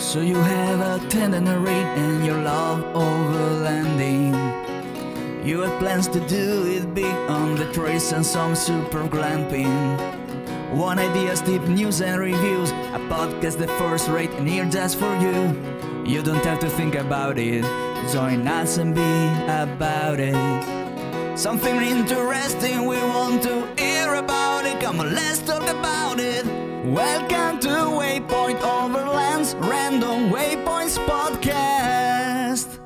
So you have a tender read and you love overlanding. You have plans to do it big on the trails and some super glamping. One ideas, deep news and reviews, a podcast the first rate and here just for you. You don't have to think about it, join us and be about it. Something interesting we want to hear about it, come on let's talk about it. Welcome to Waypoint Overland's Random Waypoints podcast.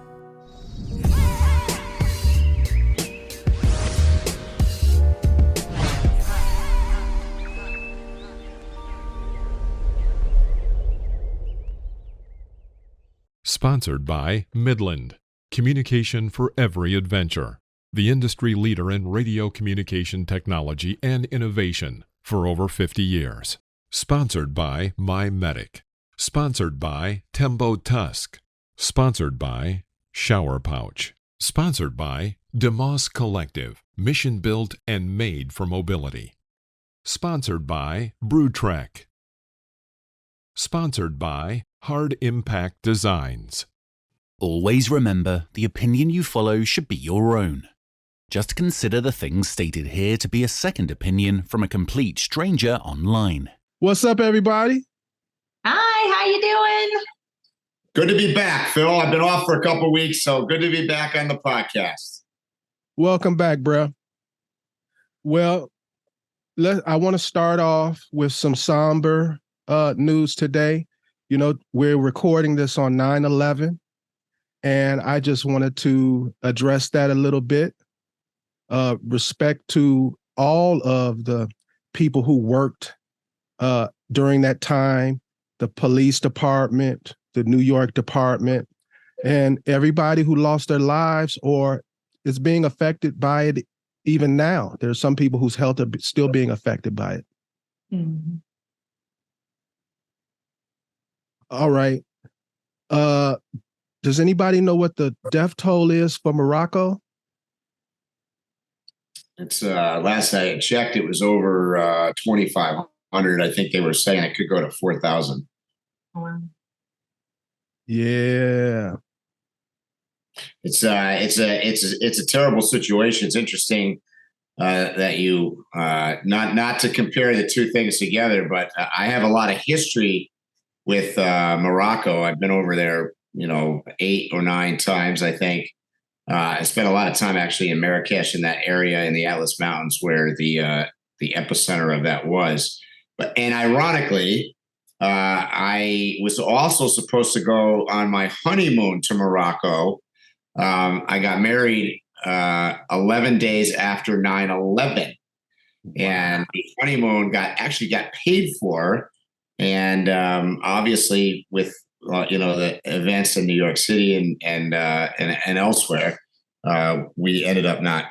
Sponsored by MIDLAND Communication for Every Adventure, the industry leader in radio communication technology and innovation for over 50 years. Sponsored by MyMedic. Sponsored by Tembo Tusk. Sponsored by Shower Pouch. Sponsored by DeMoss Collective, mission built and made for mobility. Sponsored by BrewTrek. Sponsored by Hard Impact Designs. Always remember, the opinion you follow should be your own. Just consider the things stated here to be a second opinion from a complete stranger online. What's up, everybody? Hi, how you doing? Good to be back, Phil. I've been off for a couple of weeks, so good to be back on the podcast. Welcome back, bro. Well, I want to start off with some somber news today. You know, we're recording this on 9/11, and I just wanted to address that a little bit. Respect to all of the people who worked during that time, the police department, the New York department, and everybody who lost their lives or is being affected by it even now. There's some people whose health are still being affected by it. Mm-hmm. All right. Does anybody know what the death toll is for Morocco? It's last I checked, it was over 2,500. I think they were saying it could go to 4,000. Wow. Yeah. It's a terrible situation. It's interesting that you not to compare the two things together, but I have a lot of history with Morocco. I've been over there, 8 or 9 times, I think. I spent a lot of time actually in Marrakesh, in that area in the Atlas Mountains where the epicenter of that was. And ironically, I was also supposed to go on my honeymoon to Morocco. I got married 11 days after 9/11, and the honeymoon got paid for. And obviously, with the events in New York City and elsewhere, we ended up not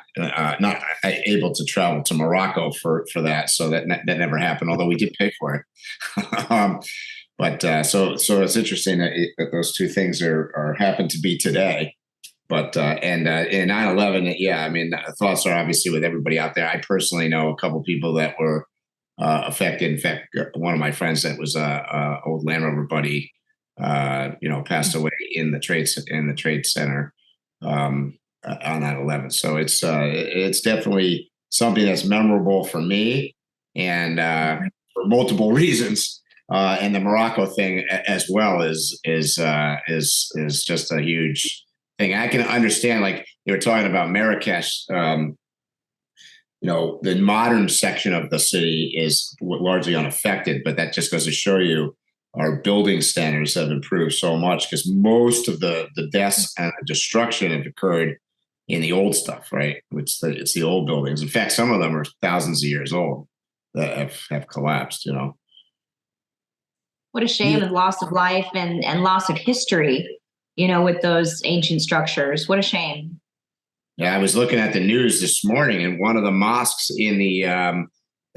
able to travel to Morocco for that. So that never happened, although we did pay for it. So it's interesting that those two things are happen to be today. But in 9/11, yeah, I mean, thoughts are obviously with everybody out there. I personally know a couple people that were affected. In fact, one of my friends that was a old Land Rover buddy, passed away in the trade center on 9/11. So it's definitely something that's memorable for me, and for multiple reasons. And the Morocco thing as well is just a huge thing. I can understand, like you were talking about Marrakesh. The modern section of the city is largely unaffected, but that just goes to show you our building standards have improved so much, because most of the deaths and the destruction have occurred in the old stuff, right? It's the old buildings. In fact, some of them are thousands of years old that have collapsed, What a shame, the loss of life and loss of history, with those ancient structures. What a shame. Yeah, I was looking at the news this morning, and one of the mosques in the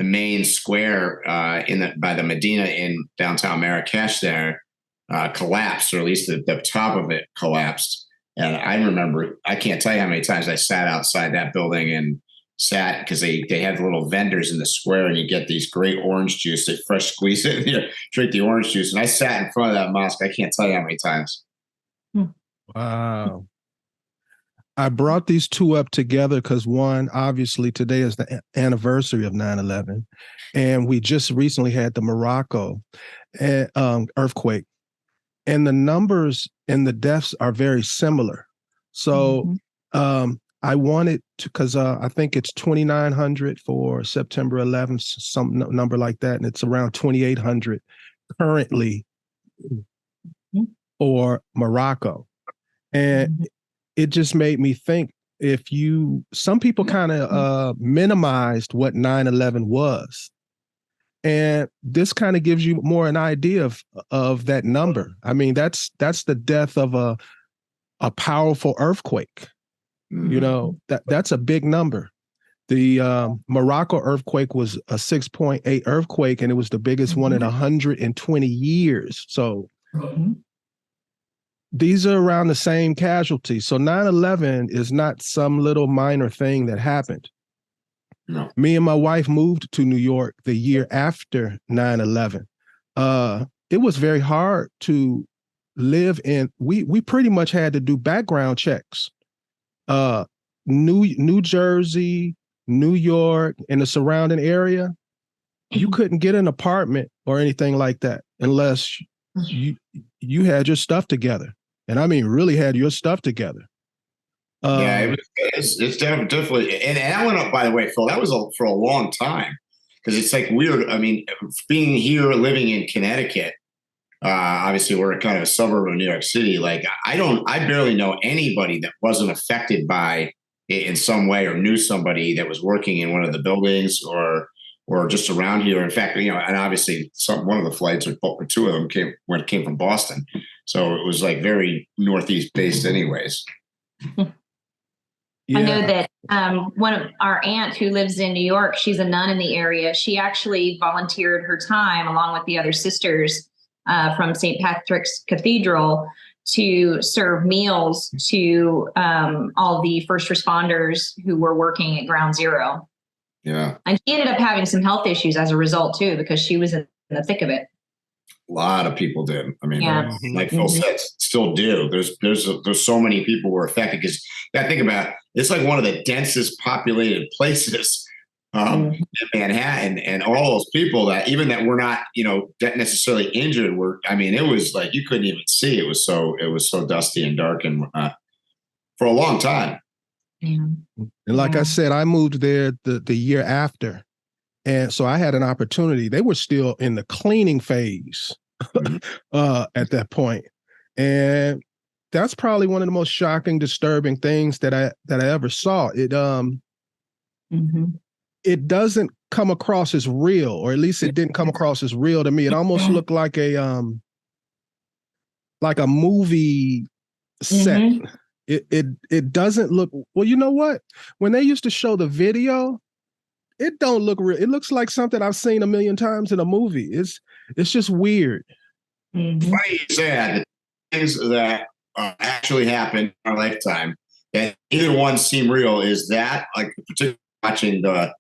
main square by the Medina in downtown Marrakesh there collapsed, or at least the top of it collapsed. And I remember, I can't tell you how many times I sat outside that building and sat because they had little vendors in the square, and you get these great orange juice. They fresh squeeze it, and drink the orange juice. And I sat in front of that mosque. I can't tell you how many times. Wow. I brought these two up together because one, obviously today is the anniversary of 9/11, and we just recently had the Morocco earthquake, and the numbers and the deaths are very similar. So I wanted to, because I think it's 2,900 for September 11th, some number like that, and it's around 2,800 currently for Morocco. And it just made me think, some people kind of minimized what 9/11 was. And this kind of gives you more an idea of that number. I mean, that's the death of a powerful earthquake. You know, that's a big number. The Morocco earthquake was a 6.8 earthquake, and it was the biggest one in 120 years. So these are around the same casualties. So 9/11 is not some little minor thing that happened. No. Me and my wife moved to New York the year after 9/11. It was very hard to live in. We pretty much had to do background checks. New Jersey, New York, and the surrounding area, you couldn't get an apartment or anything like that unless you had your stuff together. And I mean, really had your stuff together. It's definitely, and that went up, by the way, Phil, that was for a long time, because it's like weird. I mean, being here, living in Connecticut, obviously we're kind of a suburb of New York City. Like I barely know anybody that wasn't affected by it in some way, or knew somebody that was working in one of the buildings or just around here. In fact, and obviously one of the flights, or two of them came from Boston. So it was like very Northeast based anyways. Yeah. I know that one of our aunt who lives in New York, she's a nun in the area. She actually volunteered her time along with the other sisters from St. Patrick's Cathedral to serve meals to all the first responders who were working at Ground Zero. Yeah. And she ended up having some health issues as a result too, because she was in the thick of it. A lot of people did. I mean, like Phil said, still do. There's so many people were affected, because you got to think about it, it's like one of the densest populated places in Manhattan, and all those people that were not, necessarily injured it was like you couldn't even see. It was so dusty and dark, and for a long time. Yeah. And like I said, I moved there the year after. And so I had an opportunity. They were still in the cleaning phase at that point. And that's probably one of the most shocking, disturbing things that I ever saw. It doesn't come across as real, or at least it didn't come across as real to me. It almost looked like a movie set. It doesn't look, well, you know what? When they used to show the video, it don't look real. It looks like something I've seen a million times in a movie. It's just weird. Funny you say that. The things that actually happened in our lifetime, and either one seem real, is that, like, particularly watching the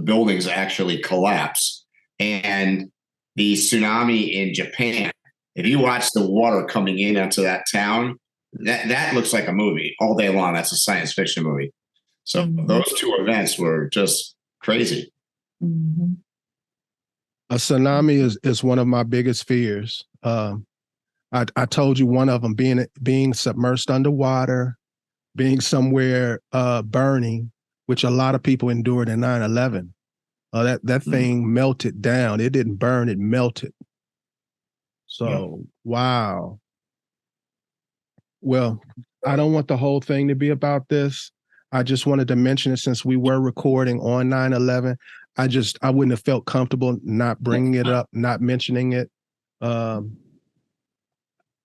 buildings actually collapse, and the tsunami in Japan. If you watch the water coming in onto that town, that looks like a movie all day long. That's a science fiction movie. So those two events were just crazy. A tsunami is one of my biggest fears. I told you one of them being submerged underwater, being somewhere burning, which a lot of people endured in 9/11. That thing melted down. It didn't burn, it melted. So, wow. Well, I don't want the whole thing to be about this. I just wanted to mention it since we were recording on 9/11. I wouldn't have felt comfortable not bringing it up, not mentioning it.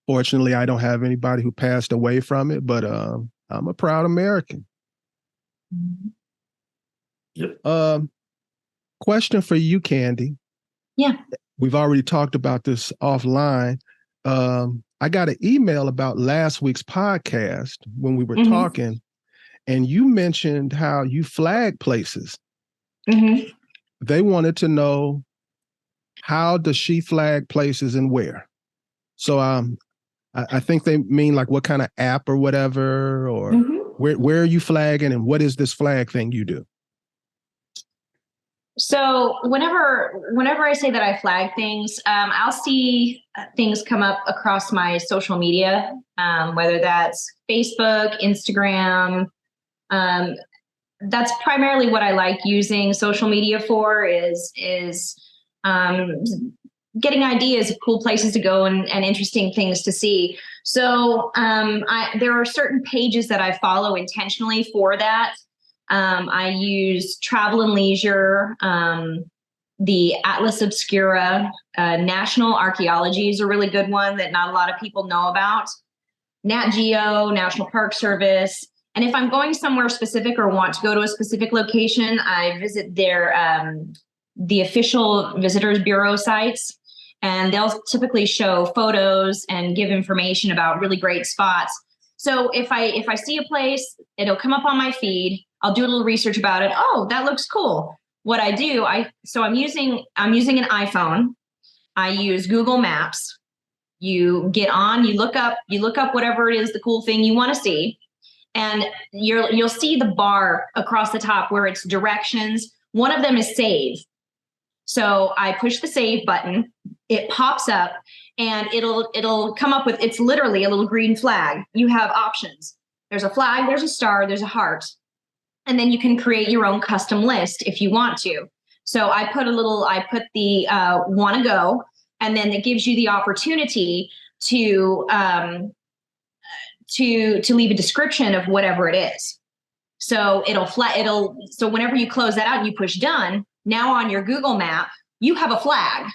Fortunately, I don't have anybody who passed away from it, but I'm a proud American. Question for you, Candy. Yeah. We've already talked about this offline. I got an email about last week's podcast when we were talking, and you mentioned how you flag places. Mm-hmm. They wanted to know, how does she flag places and where? So I think they mean like what kind of app or whatever, or where are you flagging, and what is this flag thing you do? So whenever I say that I flag things, I'll see things come up across my social media, whether that's Facebook, Instagram. That's primarily what I like using social media for, is getting ideas of cool places to go and interesting things to see. So there are certain pages that I follow intentionally for that. I use Travel and Leisure, the Atlas Obscura, National Archaeology is a really good one that not a lot of people know about. Nat Geo, National Park Service. And if I'm going somewhere specific or want to go to a specific location, I visit the official Visitors Bureau sites, and they'll typically show photos and give information about really great spots. So if I see a place, it'll come up on my feed. I'll do a little research about it. Oh, that looks cool. What I do, I'm using an iPhone. I use Google Maps. You get on, you look up whatever it is, the cool thing you want to see. And you'll see the bar across the top where it's directions. One of them is save. So I push the save button, it pops up, and it'll come up with, it's literally a little green flag. You have options. There's a flag, there's a star, there's a heart. And then you can create your own custom list if you want to. So I put the want to go, and then it gives you the opportunity to leave a description of whatever it is. So so whenever you close that out and you push done, now on your Google map, you have a flag.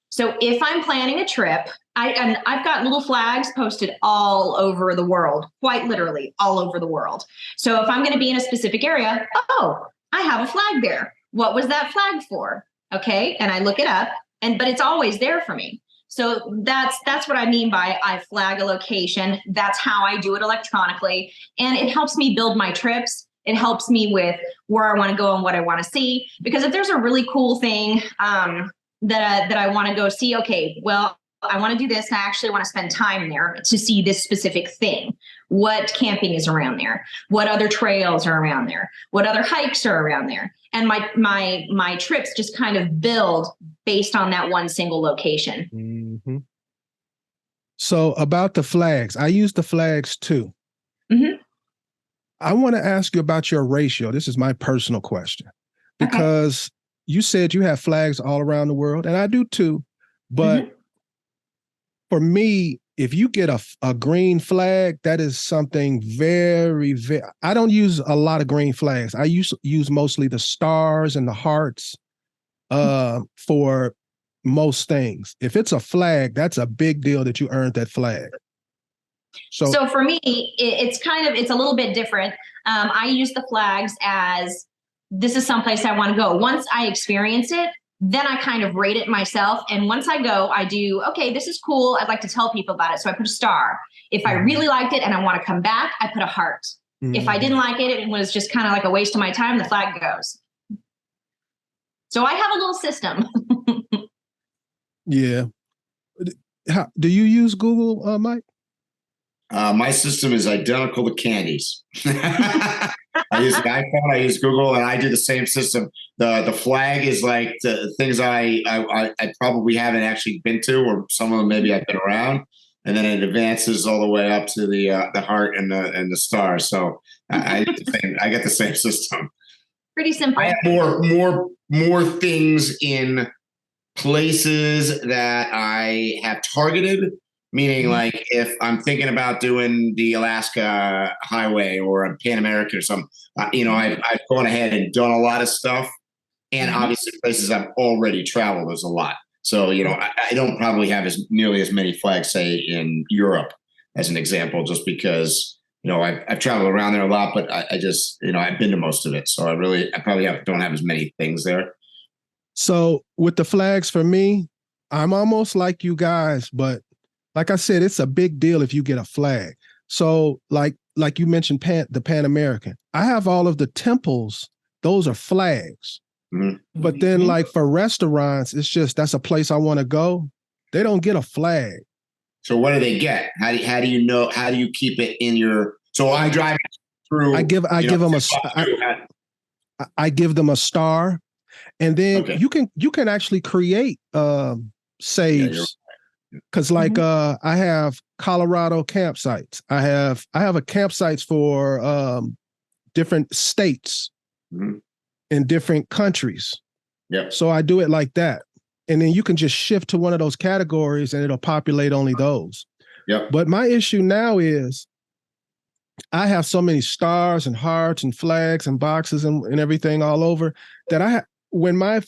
So if I'm planning a trip, I've got little flags posted all over the world, quite literally all over the world. So if I'm going to be in a specific area, oh, I have a flag there. What was that flag for? Okay. And I look it up, but it's always there for me. So that's what I mean by I flag a location. That's how I do it electronically. And it helps me build my trips. It helps me with where I want to go and what I want to see. Because if there's a really cool thing that I want to go see, okay, well, I want to do this, and I actually want to spend time there to see this specific thing. What camping is around there? What other trails are around there? What other hikes are around there? And my trips just kind of build based on that one single location. Mm-hmm. So about the flags, I use the flags too. Mm-hmm. I want to ask you about your ratio. This is my personal question, because you said you have flags all around the world, and I do too. But for me, if you get a green flag, that is something very, very, I don't use a lot of green flags. I use mostly the stars and the hearts for most things. If it's a flag, that's a big deal that you earned that flag. So for me, it's a little bit different. I use the flags as, this is someplace I want to go. Once I experience it, then I kind of rate it myself. And once I go, I do, okay, this is cool. I'd like to tell people about it. So I put a star. If I really liked it and I want to come back, I put a heart. If I didn't like it, it was just kind of like a waste of my time, the flag goes. So I have a little system. Yeah. Do you use Google, Mike? My system is identical to CANDI's. I use the iPhone, I use Google, and I do the same system. The flag is like the things I probably haven't actually been to, or some of them maybe I've been around, and then it advances all the way up to the heart and the star. So I get the same system. Pretty simple. I have more things in places that I have targeted. Meaning, like, if I'm thinking about doing the Alaska Highway or a Pan American or something, I've gone ahead and done a lot of stuff. And obviously, places I've already traveled, there's a lot. So, I don't probably have nearly as many flags, say, in Europe, as an example, just because, I've traveled around there a lot, but I just, I've been to most of it. So I probably don't have as many things there. So with the flags, for me, I'm almost like you guys, but like I said, it's a big deal if you get a flag. So like like you mentioned, the Pan American. I have all of the temples. Those are flags. Mm-hmm. But then like for restaurants, it's just, that's a place I want to go. They don't get a flag. So what do they get? How do you know? How do you keep it in your? So I'm driving through. I give them a star, and then you can actually create saves. Because like I have Colorado campsites. I have a campsites for different states in different countries. Yep. So I do it like that. And then you can just shift to one of those categories and it'll populate only those. Yep. But my issue now is I have so many stars and hearts and flags and boxes and everything all over that when my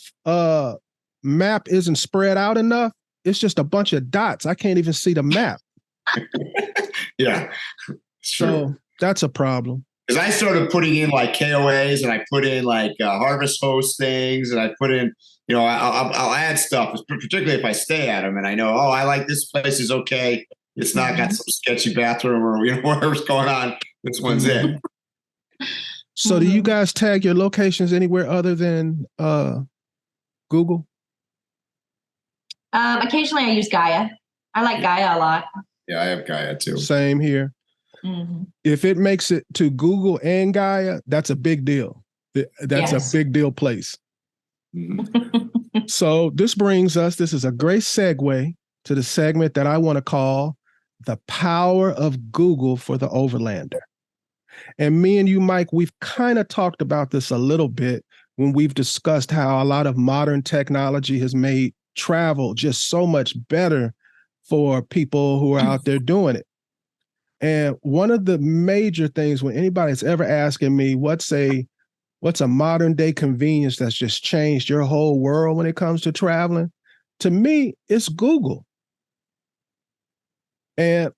map isn't spread out enough, it's just a bunch of dots. I can't even see the map. Yeah. So that's a problem. Because I started putting in like KOAs and I put in like harvest host things and I put in, I'll add stuff, particularly if I stay at them and I know, I like this place is okay. It's not got some sketchy bathroom or whatever's going on. This one's it. So do you guys tag your locations anywhere other than Google? Occasionally I use Gaia. I like Gaia a lot. Yeah, I have Gaia too. Same here. Mm-hmm. If it makes it to Google and Gaia, that's a big deal. That's a big deal place. Mm-hmm. So this is a great segue to the segment that I want to call The Power of Google for the Overlander. And me and you, Mike, we've kind of talked about this a little bit when we've discussed how a lot of modern technology has made travel just so much better for people who are out there doing it. And one of the major things when anybody's ever asking me, what's a modern day convenience that's just changed your whole world when it comes to traveling? To me, it's Google. And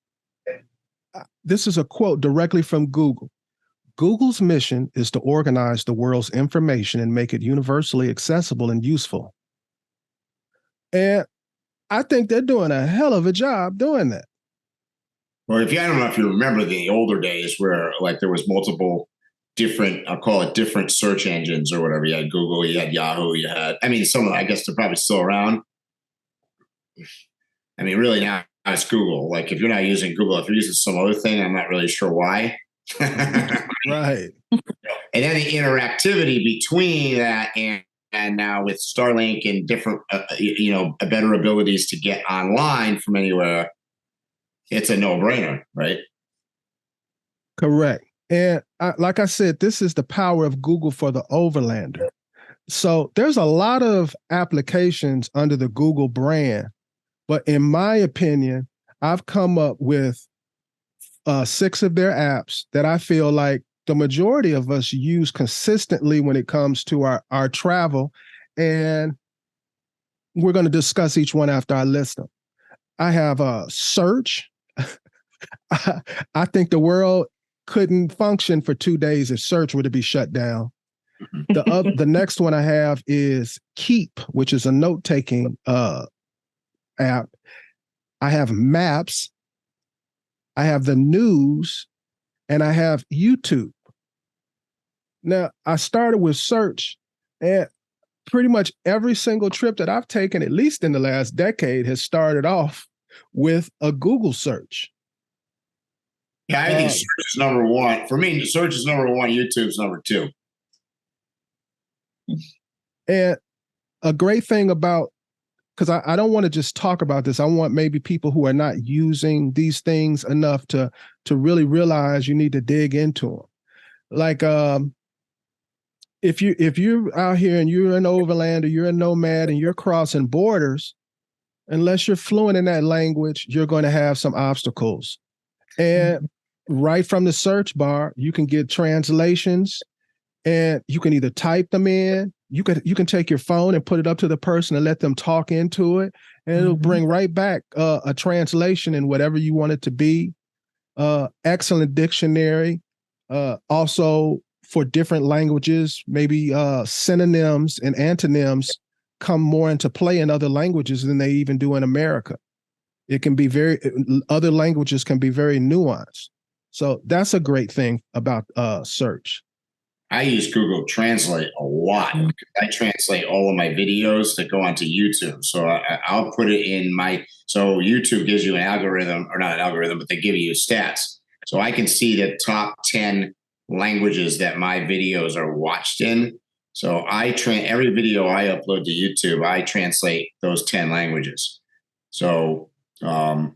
this is a quote directly from Google. Google's mission is to organize the world's information and make it universally accessible and useful. And I think they're doing a hell of a job doing that. Well, I don't know if you remember the older days where like there was multiple different, I'll call it different search engines or whatever. You had Google, you had Yahoo, some of them, I guess they're probably still around. I mean, really now it's Google. Like if you're not using Google, if you're using some other thing, I'm not really sure why. Right. And then the interactivity between that and now with Starlink and different, better abilities to get online from anywhere, it's a no-brainer, right? Correct. And like I said, this is the power of Google for the Overlander. So there's a lot of applications under the Google brand, but in my opinion, I've come up with 6 of their apps that I feel like the majority of us use consistently when it comes to our travel. And we're going to discuss each one after I list them. I have a search. I think the world couldn't function for 2 days if search were to be shut down. The next one I have is Keep, which is a note-taking app. I have Maps. I have the news, and I have YouTube. Now, I started with search, and pretty much every single trip that I've taken, at least in the last decade, has started off with a Google search. Yeah, I think search is number one. For me, search is number one, YouTube's number 2. And a great thing about, because I don't want to just talk about this, I want maybe people who are not using these things enough to really realize you need to dig into them. Like if you're out here and you're an overlander, you're a nomad, and you're crossing borders, unless you're fluent in that language, you're going to have some obstacles. And right from the search bar, you can get translations, and you can either type them in. You can take your phone and put it up to the person and let them talk into it, and it'll bring right back a translation in whatever you want it to be. Excellent dictionary. Also for different languages, maybe synonyms and antonyms come more into play in other languages than they even do in America. It can be other languages can be very nuanced. So that's a great thing about search. I use Google Translate a lot because I translate all of my videos that go onto YouTube. So I'll put it in so YouTube gives you an algorithm, or not an algorithm, but they give you stats. So I can see the top 10 languages that my videos are watched in. So every video I upload to YouTube, I translate those 10 languages. So, and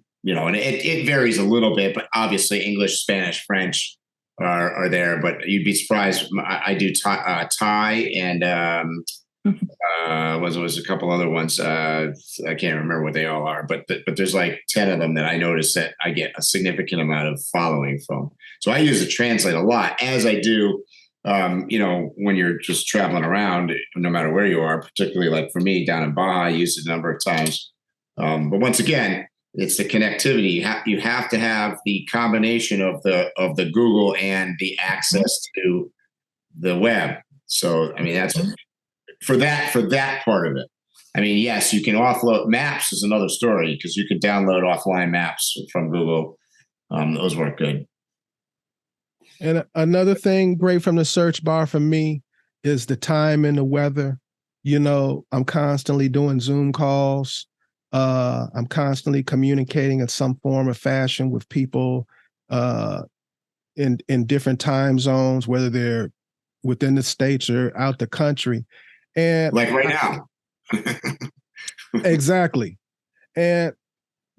it varies a little bit, but obviously English, Spanish, French are there, but you'd be surprised. I do Thai and was a couple other ones. I can't remember what they all are, but there's like 10 of them that I notice that I get a significant amount of following from. So I use the translate a lot, as I do, when you're just traveling around, no matter where you are, particularly like for me down in Baja, I used it a number of times. But once again, it's the connectivity. You have to have the combination of the Google and the access to the web. So, I mean, that's for that part of it. I mean, yes, you can offload. Maps is another story because you can download offline maps from Google. Those work good. And another thing great from the search bar for me is the time and the weather. I'm constantly doing Zoom calls. I'm constantly communicating in some form or fashion with people in different time zones, whether they're within the states or out the country. And like right now. Exactly. And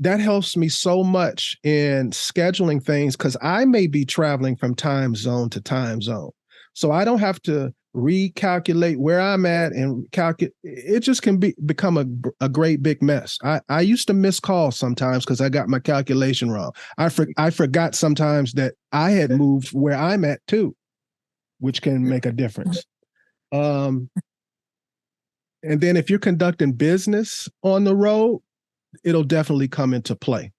that helps me so much in scheduling things because I may be traveling from time zone to time zone. So I don't have to recalculate where I'm at and calculate. It just can become a great big mess. I used to miss calls sometimes because I got my calculation wrong. I forgot sometimes that I had moved where I'm at too, which can make a difference. And then if you're conducting business on the road, it'll definitely come into play.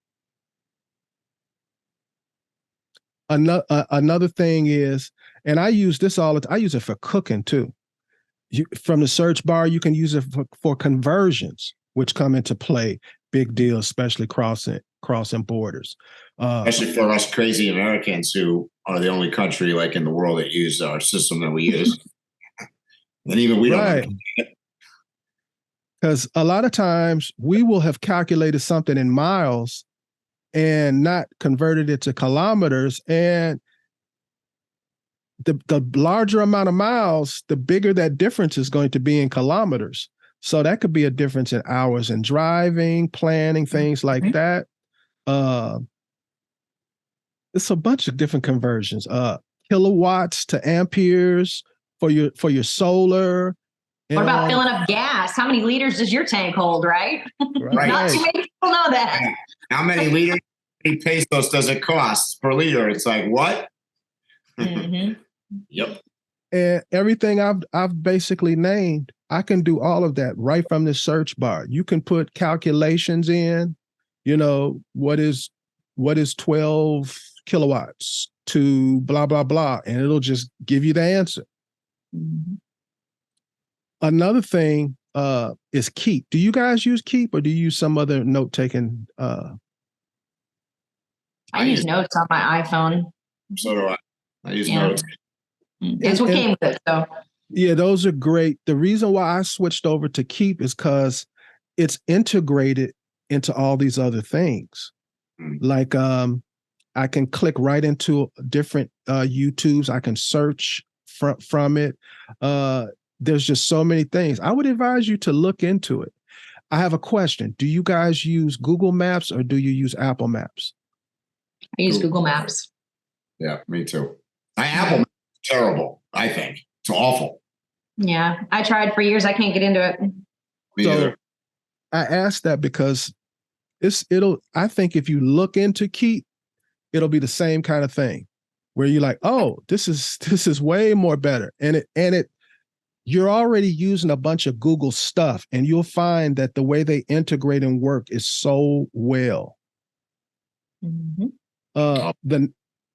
Another thing is, and I use this I use it for cooking too. From the search bar, you can use it for conversions, which come into play. Big deal, especially crossing borders. Especially for us crazy Americans who are the only country like in the world that use our system that we use. And even we don't. Because a lot of times we will have calculated something in miles and not converted it to kilometers. And the larger amount of miles, the bigger that difference is going to be in kilometers. So that could be a difference in hours in driving, planning, things like that. It's a bunch of different conversions. Kilowatts to amperes for your solar. What about filling up gas? How many liters does your tank hold, right? Not too many people know that. How many liters, how many pesos does it cost per liter? It's like, what? Mm-hmm. Yep. And everything I've basically named, I can do all of that right from the search bar. You can put calculations in, what is 12 kilowatts to blah, blah, blah, and it'll just give you the answer. Mm-hmm. Another thing is Keep. Do you guys use Keep or do you use some other note-taking? I use Notes on my iPhone. So do I. I use Notes. That's what came with it. So yeah, those are great. The reason why I switched over to Keep is because it's integrated into all these other things. Like I can click right into different YouTubes. I can search from it. There's just so many things. I would advise you to look into it. I have a question. Do you guys use Google Maps or do you use Apple Maps? I use Google Maps. Yeah, me too. Apple Maps is terrible, I think. It's awful. Yeah, I tried for years. I can't get into it. Me either. I asked that because I think if you look into Keep, it'll be the same kind of thing where you're like, oh, this is way more better. And you're already using a bunch of Google stuff, and you'll find that the way they integrate and work is so well. Mm-hmm.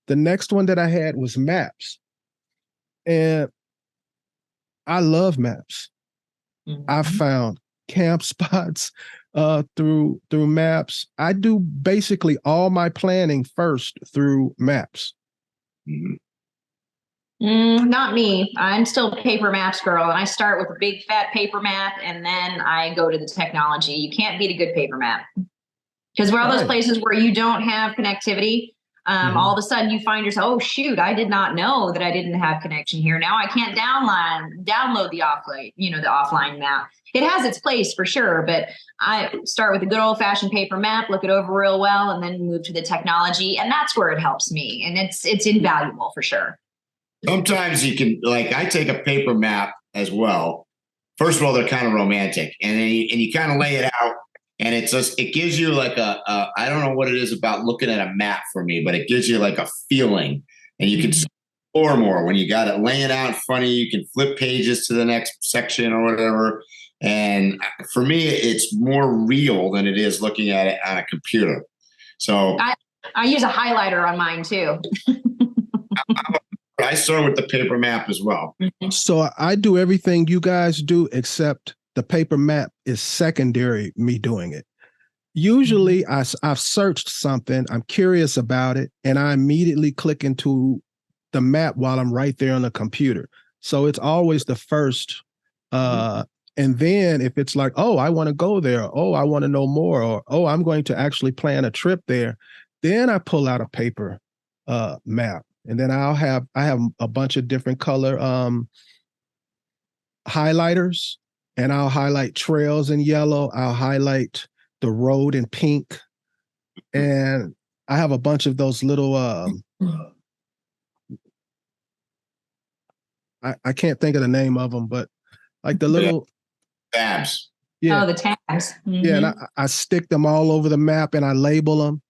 The next one that I had was Maps. And I love Maps. Mm-hmm. I found camp spots, through maps. I do basically all my planning first through maps. Not me. I'm still a paper maps girl, and I start with a big fat paper map, and then I go to the technology. You can't beat a good paper map, because we're all those places where you don't have connectivity. All of a sudden you find yourself, oh shoot, I did not know that I didn't have connection here. Now I can't download the offline map. It has its place for sure, but I start with a good old fashioned paper map, look it over real well, and then move to the technology. And that's where it helps me. And it's invaluable for sure. Sometimes you can, like, I take a paper map as well. First of all, they're kind of romantic, and then you kind of lay it out, and it gives you like I don't know what it is about looking at a map for me, but it gives you like a feeling, and you can explore more when you got it laying out in front of you. You can flip pages to the next section or whatever. And for me, it's more real than it is looking at it on a computer. So I use a highlighter on mine too. I start with the paper map as well. So I do everything you guys do, except the paper map is secondary, me doing it. Usually I've searched something, I'm curious about it, and I immediately click into the map while I'm right there on the computer. So it's always the first. And then if it's like, oh, I want to go there, oh, I want to know more, or, oh, I'm going to actually plan a trip there, then I pull out a paper map. And then I have a bunch of different color highlighters, and I'll highlight trails in yellow. I'll highlight the road in pink. And I have a bunch of those little, I can't think of the name of them, but like the little tabs. Yeah. Oh, the tabs. Yeah, and I stick them all over the map and I label them.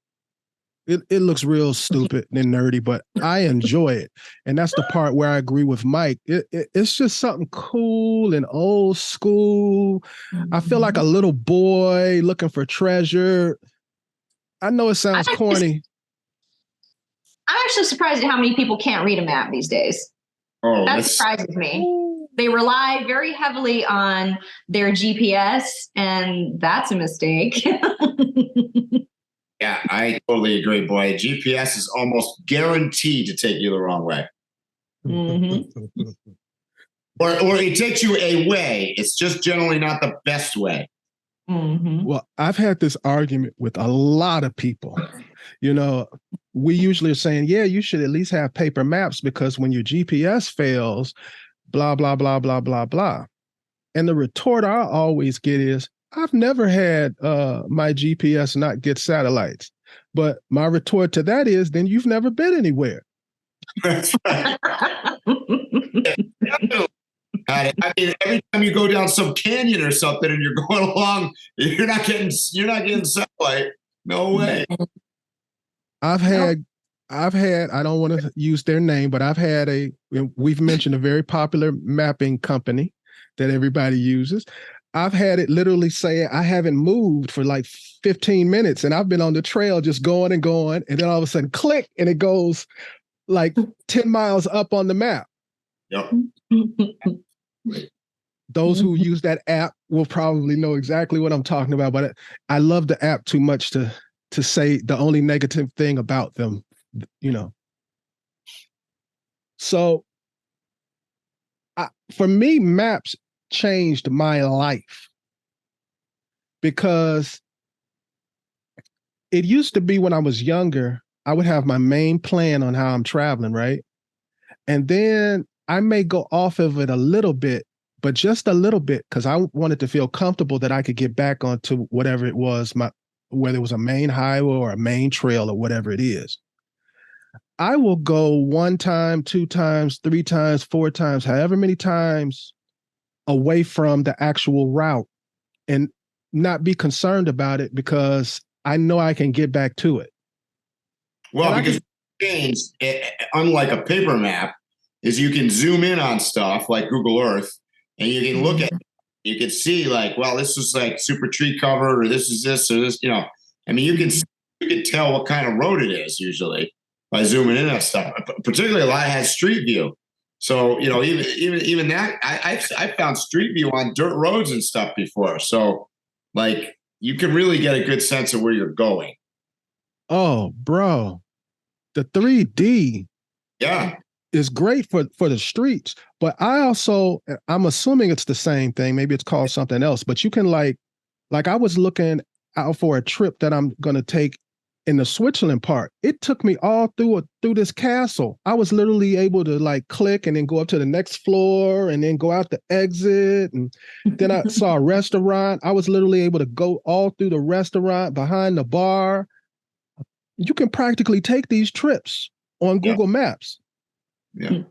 It looks real stupid and nerdy, but I enjoy it. And that's the part where I agree with Mike. It's just something cool and old school. I feel like a little boy looking for treasure. I know it sounds corny. I'm actually surprised at how many people can't read a map these days. Oh, that surprises me. They rely very heavily on their GPS, and that's a mistake. Yeah, I totally agree, boy. GPS is almost guaranteed to take you the wrong way. Or it takes you a way. It's just generally not the best way. Well, I've had this argument with a lot of people. You know, we usually are saying, yeah, you should at least have paper maps because when your GPS fails, blah, blah, blah, blah, blah, blah. And the retort I always get is, I've never had my GPS not get satellites. But my retort to that is, then you've never been anywhere. That's right. I mean, every time you go down some canyon or something and you're going along, you're not getting satellite. No way. I've had, I don't want to use their name, but I've had we've mentioned a very popular mapping company that everybody uses. I've had it literally say I haven't moved for like 15 minutes and I've been on the trail just going and going. And then all of a sudden click and it goes like 10 miles up on the map. Yep. Those who use that app will probably know exactly what I'm talking about, but I love the app too much to say the only negative thing about them, you know. So for me, maps changed my life because it used to be when I was younger, I would have my main plan on how I'm traveling, right? And then I may go off of it a little bit, but just a little bit, because I wanted to feel comfortable that I could get back onto whatever it was, whether it was a main highway or a main trail or whatever it is. I will go 1 time, 2 times, 3 times, 4 times, however many times away from the actual route and not be concerned about it because I know I can get back to it. Well, because unlike a paper map, is you can zoom in on stuff like Google Earth and you can look at it. You can see like, well, this is like super tree covered or this is this or this, you know. I mean, you can tell what kind of road it is usually by zooming in on stuff. Particularly a lot has street view. So, you know, even that, I found street view on dirt roads and stuff before. So, like, you can really get a good sense of where you're going. Oh, bro, the 3D is great for the streets. But I'm assuming it's the same thing. Maybe it's called something else. But you can like I was looking out for a trip that I'm going to take in the Switzerland part. It took me all through this castle. I was literally able to like click and then go up to the next floor and then go out the exit. And then I saw a restaurant. I was literally able to go all through the restaurant, behind the bar. You can practically take these trips on Google Maps. Yeah.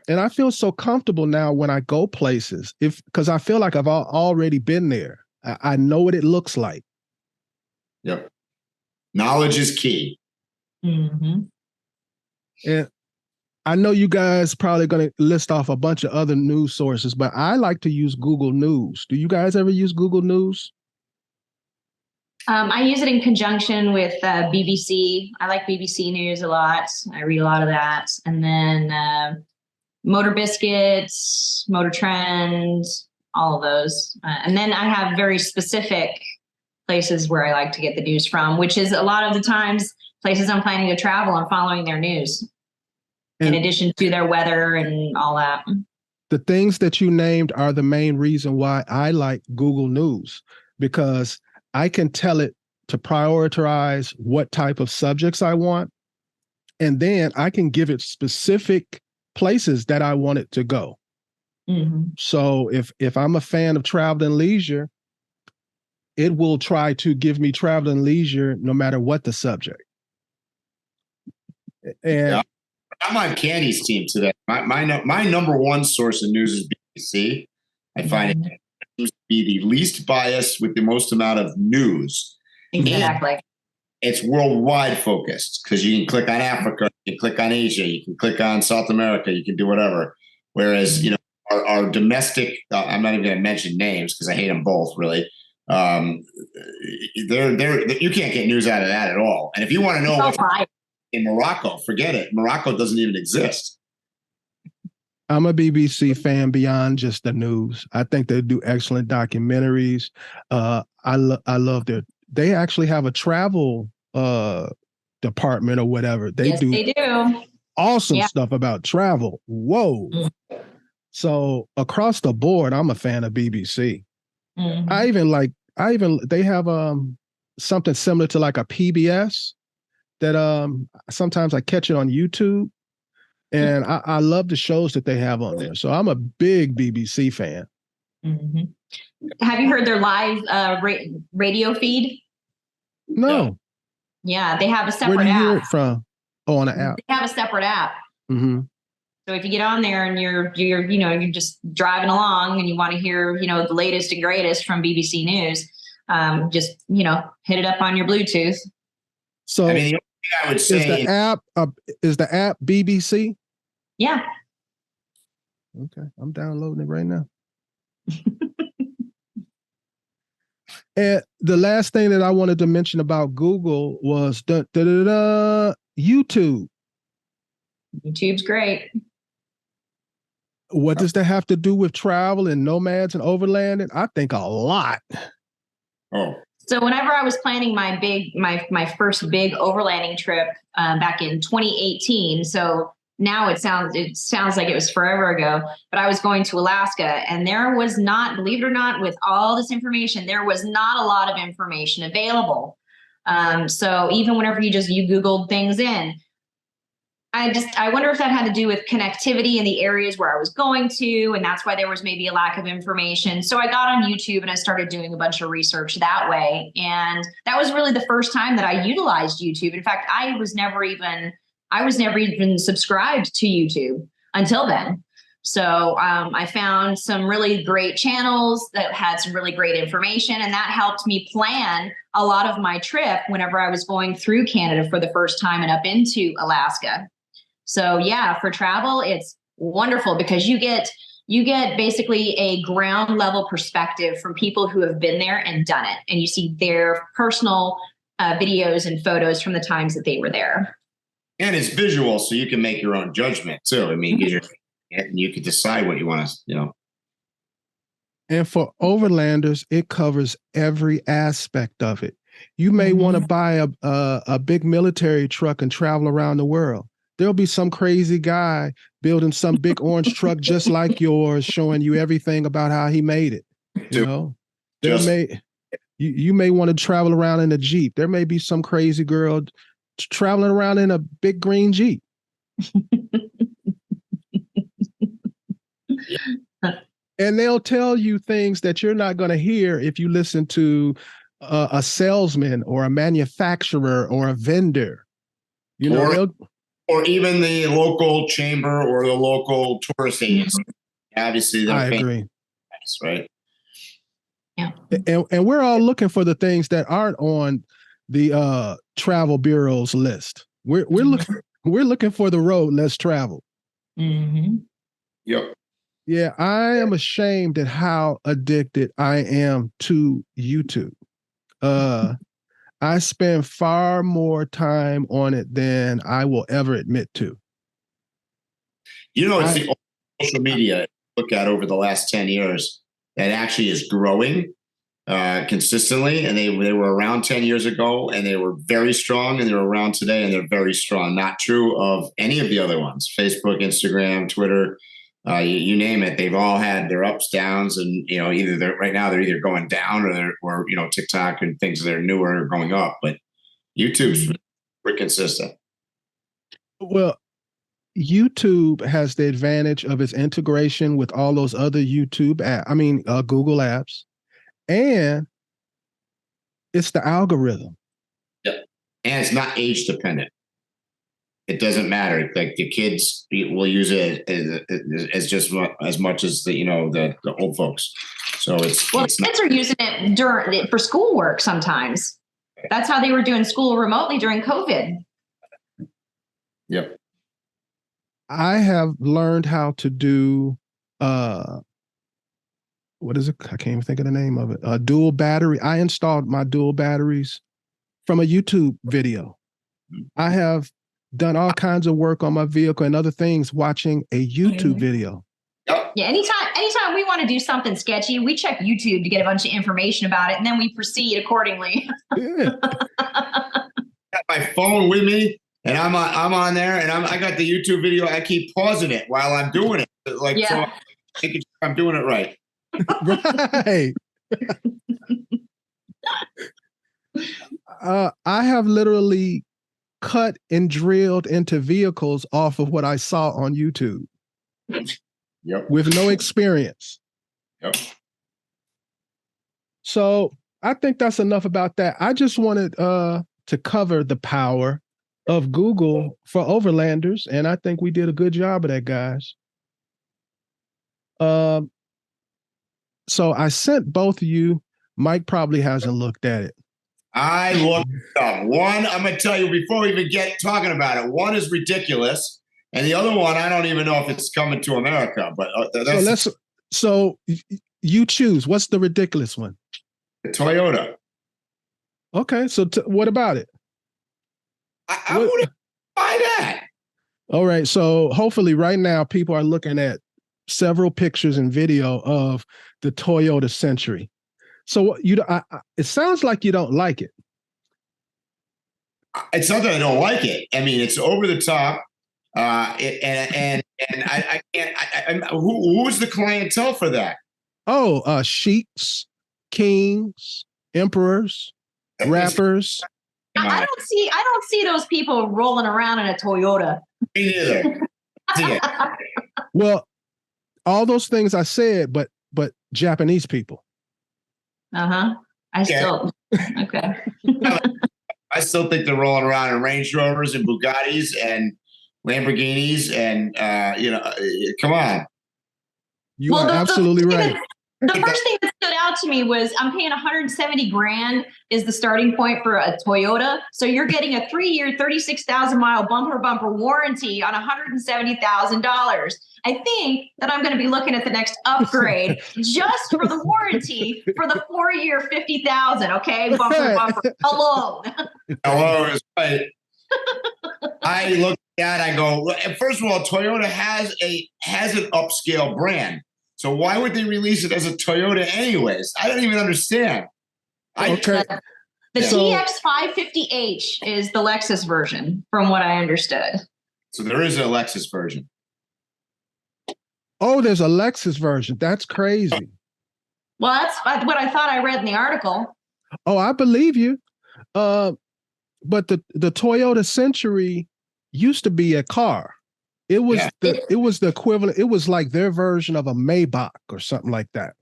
And I feel so comfortable now when I go places, because I feel like I've already been there. I know what it looks like. Yep. Knowledge is key. Mm-hmm. And I know you guys probably going to list off a bunch of other news sources, but I like to use Google News. Do you guys ever use Google News? I use it in conjunction with BBC. I like BBC News a lot. I read a lot of that. And then Motor Biscuits, Motor Trends, all of those. And then I have very specific places where I like to get the news from, which is a lot of the times places I'm planning to travel and following their news, in addition to their weather and all that. The things that you named are the main reason why I like Google News, because I can tell it to prioritize what type of subjects I want, and then I can give it specific places that I want it to go. Mm-hmm. So if I'm a fan of travel and leisure, it will try to give me travel and leisure no matter what the subject. And I'm on CANDI's team today. My number one source of news is BBC. I find it seems to be the least biased with the most amount of news. Exactly. And it's worldwide focused, because you can click on Africa, you can click on Asia, you can click on South America, you can do whatever. Whereas, our domestic, I'm not even going to mention names because I hate them both, really. You can't get news out of that at all. And if you want to know what's in Morocco, forget it. Morocco doesn't even exist. I'm a BBC fan beyond just the news. I think they do excellent documentaries. I love they actually have a travel department or whatever. They do awesome stuff about travel. Whoa. Mm-hmm. So across the board, I'm a fan of BBC. Mm-hmm. They have something similar to like a PBS that sometimes I catch it on YouTube, and I love the shows that they have on there. So I'm a big BBC fan. Mm-hmm. Have you heard their live radio feed? No. Yeah, they have a separate app. Where do you hear it from? Oh, on an app. They have a separate app. Mm-hmm. So if you get on there and you're just driving along and you want to hear, the latest and greatest from BBC News, just, hit it up on your Bluetooth. So the only thing I would say is the app BBC? Yeah. Okay. I'm downloading it right now. And the last thing that I wanted to mention about Google was YouTube. YouTube's great. What does that have to do with travel and nomads and overlanding? I think a lot. Oh. So whenever I was planning my first big overlanding trip back in 2018, so now it sounds like it was forever ago, but I was going to Alaska, and there was not, believe it or not, with all this information, there was not a lot of information available. So even whenever you Googled things in, I wonder if that had to do with connectivity in the areas where I was going to, and that's why there was maybe a lack of information. So I got on YouTube and I started doing a bunch of research that way. And that was really the first time that I utilized YouTube. In fact, I was never even subscribed to YouTube until then. So I found some really great channels that had some really great information, and that helped me plan a lot of my trip whenever I was going through Canada for the first time and up into Alaska. So yeah, for travel, it's wonderful because you get basically a ground level perspective from people who have been there and done it. And you see their personal videos and photos from the times that they were there. And it's visual, so you can make your own judgment too. I mean, you can decide what you want to, And for Overlanders, it covers every aspect of it. You may want to buy a big military truck and travel around the world. There'll be some crazy guy building some big orange truck just like yours, showing you everything about how he made it. You know, you may want to travel around in a Jeep. There may be some crazy girl traveling around in a big green Jeep. And they'll tell you things that you're not going to hear if you listen to a salesman or a manufacturer or a vendor. You know, or even the local chamber or the local tourist agency. Obviously, I agree. Right. Yeah. And we're all looking for the things that aren't on the travel bureau's list. We're looking for the road less traveled. Mm-hmm. Yep. Yeah, I am ashamed at how addicted I am to YouTube. I spend far more time on it than I will ever admit to. You know, it's the social media look at over the last 10 years that actually is growing consistently. And they were around 10 years ago and they were very strong, and they're around today and they're very strong. Not true of any of the other ones: Facebook, Instagram, Twitter. You name it, they've all had their ups, downs, and either they're either going down or TikTok and things that are newer are going up. But YouTube's pretty consistent. Well, YouTube has the advantage of its integration with all those other Google apps, and it's the algorithm. Yeah, and it's not age dependent. It doesn't matter. Like the kids will use it as just as much as the old folks. So kids are using it for schoolwork sometimes. That's how they were doing school remotely during COVID. Yep. I have learned how to do what is it? I can't even think of the name of it. Dual battery. I installed my dual batteries from a YouTube video. I have done all kinds of work on my vehicle and other things watching a YouTube video. Yeah, anytime we want to do something sketchy, we check YouTube to get a bunch of information about it, and then we proceed accordingly. Yeah. Got my phone with me, and I'm on there, and I got the YouTube video. I keep pausing it while I'm doing it, so making sure I'm doing it right. Right. I have literally cut and drilled into vehicles off of what I saw on YouTube. Yep. With no experience. Yep. So I think that's enough about that. I just wanted to cover the power of Google for Overlanders, and I think we did a good job of that, guys. So I sent both of you. Mike probably hasn't looked at it. I looked up. One, I'm going to tell you before we even get talking about it, one is ridiculous. And the other one, I don't even know if it's coming to America. But so you choose. What's the ridiculous one? The Toyota. Okay, so what about it? I wouldn't buy that. All right, so hopefully right now people are looking at several pictures and video of the Toyota Century. So it sounds like you don't like it. It's not that I don't like it. I mean, it's over the top, and I can't. Who's the clientele for that? Oh, sheiks, kings, emperors, rappers. I don't see those people rolling around in a Toyota. Me neither. Well, all those things I said, but Japanese people. I still okay. I still think they're rolling around in Range Rovers and Bugattis and Lamborghinis, and come on. You are absolutely right. The first thing that stood out to me was I'm paying $170,000 is the starting point for a Toyota. So you're getting a 3-year, 36,000 mile bumper warranty on $170,000. I think that I'm going to be looking at the next upgrade just for the warranty for the 4-year, 50,000. Okay, bumper alone. Hello is right. I look at that. I go. First of all, Toyota has an upscale brand. So why would they release it as a Toyota anyways? I don't even understand. Okay. The So- TX550H is the Lexus version, from what I understood. So there is a Lexus version. Oh, there's a Lexus version. That's crazy. Well, that's what I thought I read in the article. Oh, I believe you. But the Toyota Century used to be a car. It was it was the equivalent. It was like their version of a Maybach or something like that.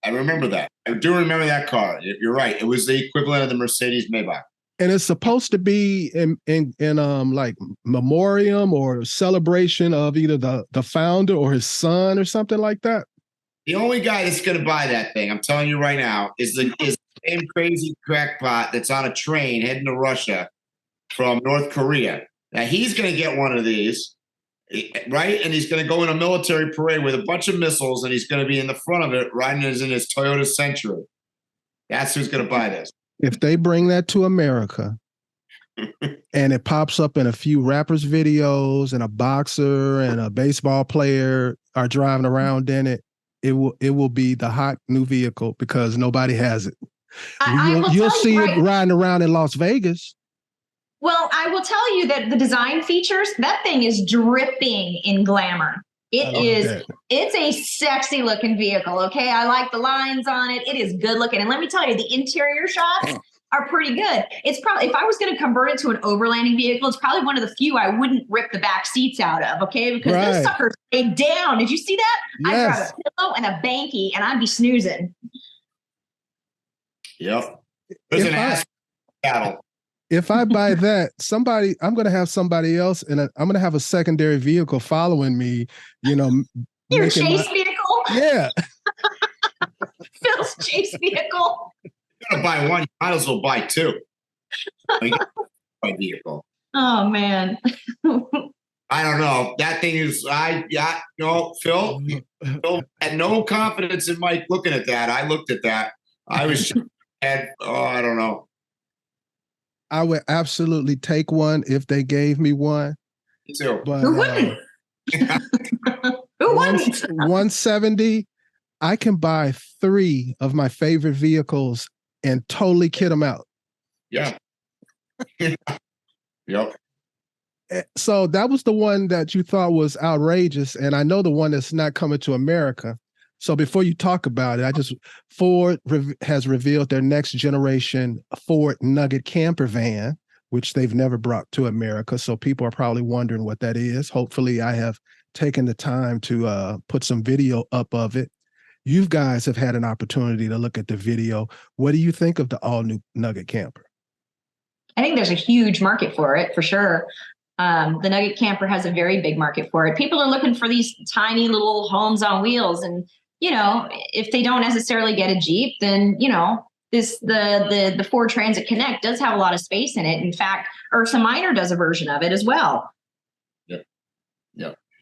I remember that. I do remember that car. You're right. It was the equivalent of the Mercedes Maybach. And it's supposed to be in like memoriam or celebration of either the founder or his son or something like that. The only guy that's going to buy that thing, I'm telling you right now, is the same crazy crackpot that's on a train heading to Russia from North Korea. Now he's going to get one of these, right? And he's going to go in a military parade with a bunch of missiles, and he's going to be in the front of it, riding as in his Toyota Century. That's who's going to buy this. If they bring that to America and it pops up in a few rappers' videos and a boxer and a baseball player are driving around in it, it will be the hot new vehicle because nobody has it. You'll see it riding around in Las Vegas. Well, I will tell you that the design features, that thing is dripping in glamour. It's a sexy looking vehicle. Okay. I like the lines on it. It is good looking. And let me tell you, the interior shots are pretty good. It's probably, if I was going to convert it to an overlanding vehicle, it's probably one of the few I wouldn't rip the back seats out of. Okay. Because those suckers stay down. Did you see that? Yes. I'd grab a pillow and a banky and I'd be snoozing. Yep. There's an ass battle. If I buy that, I'm going to have somebody else, and I'm going to have a secondary vehicle following me, Your chase vehicle? Yeah. Phil's chase vehicle. You're going to buy one, you might as well buy two. Vehicle. Oh, man. I don't know. That thing is, Phil had no confidence in Mike looking at that. I looked at that. I was, I don't know. I would absolutely take one if they gave me one. Me too. But, who wouldn't? Who wouldn't? 170, I can buy 3 of my favorite vehicles and totally kit them out. Yeah. Yep. So that was the one that you thought was outrageous. And I know the one that's not coming to America. So before you talk about it, Ford has revealed their next generation Ford Nugget camper van, which they've never brought to America. So people are probably wondering what that is. Hopefully I have taken the time to put some video up of it. You guys have had an opportunity to look at the video. What do you think of the all new Nugget camper? I think there's a huge market for it, for sure. The Nugget camper has a very big market for it. People are looking for these tiny little homes on wheels, and if they don't necessarily get a Jeep, then, the Ford Transit Connect does have a lot of space in it. In fact, Ursa Minor does a version of it as well.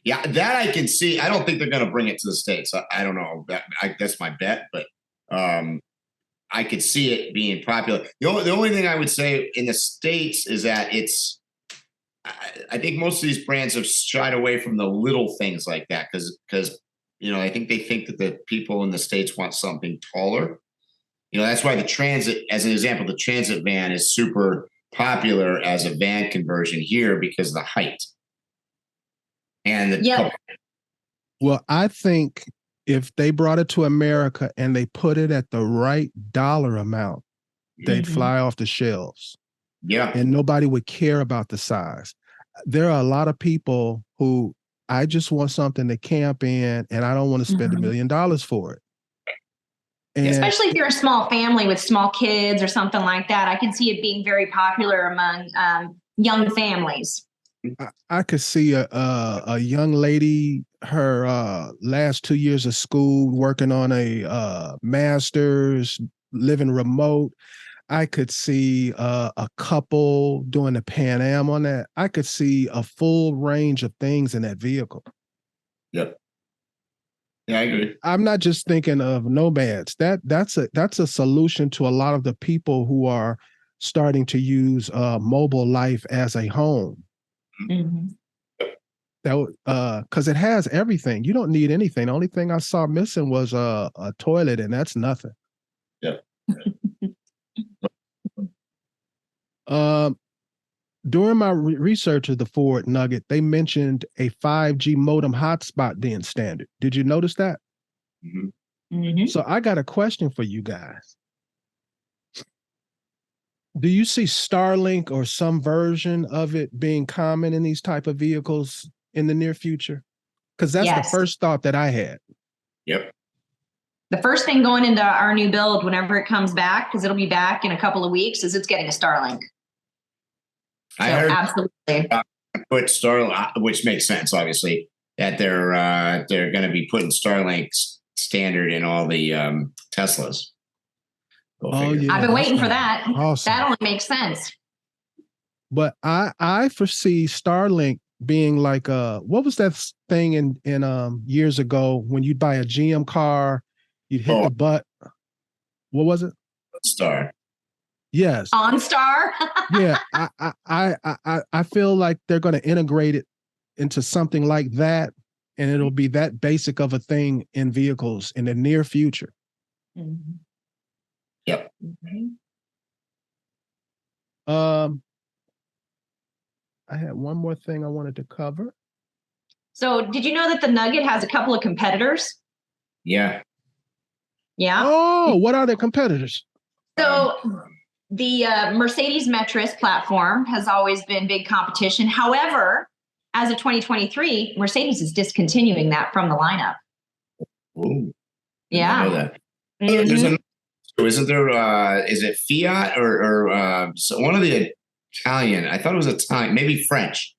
Yeah, that I can see. I don't think they're going to bring it to the States. I don't know. That's my bet, but I could see it being popular. The only thing I would say in the States is that I think most of these brands have shied away from the little things like that because I think they think that the people in the States want something taller. That's why the Transit, as an example, the Transit van is super popular as a van conversion here because of the height. And Well, I think if they brought it to America and they put it at the right dollar amount, they'd fly off the shelves. Yeah. And nobody would care about the size. There are a lot of people who I just want something to camp in and I don't want to spend $1 million for it. And especially if you're a small family with small kids or something like that. I can see it being very popular among young families. I could see a young lady, her last 2 years of school, working on a master's, living remote. I could see a couple doing the Pan Am on that. I could see a full range of things in that vehicle. Yep. Yeah, I agree. I'm not just thinking of nomads. That's a solution to a lot of the people who are starting to use mobile life as a home. Mm-hmm. because it has everything. You don't need anything. The only thing I saw missing was a toilet, and that's nothing. Yeah. During my research of the Ford Nugget, they mentioned a 5G modem hotspot being standard. Did you notice that? Mm-hmm. Mm-hmm. So I got a question for you guys. Do you see Starlink or some version of it being common in these type of vehicles in the near future? Because that's Yes. the first thought that I had. Yep. The first thing going into our new build, whenever it comes back, because it'll be back in a couple of weeks, is it's getting a Starlink. So I heard absolutely. put Starlink, which makes sense, obviously, that they're going to be putting Starlink standard in all the Teslas. Oh yeah, I've been waiting for that. Awesome. That only makes sense. But I foresee Starlink being like what was that thing in years ago when you'd buy a GM car, you'd hit the button. What was it? Star. Yes. OnStar. Yeah, I feel like they're going to integrate it into something like that, and it'll be that basic of a thing in vehicles in the near future. Mm-hmm. Yep. I had one more thing I wanted to cover. So did you know that the Nugget has a couple of competitors? Yeah. Yeah. Oh, what are their competitors? So the Mercedes Metris platform has always been big competition. However, as of 2023, Mercedes is discontinuing that from the lineup. Ooh, Yeah. I know that. Mhm. There's isn't there? Is it Fiat or so one of the Italian? I thought it was Italian, maybe French.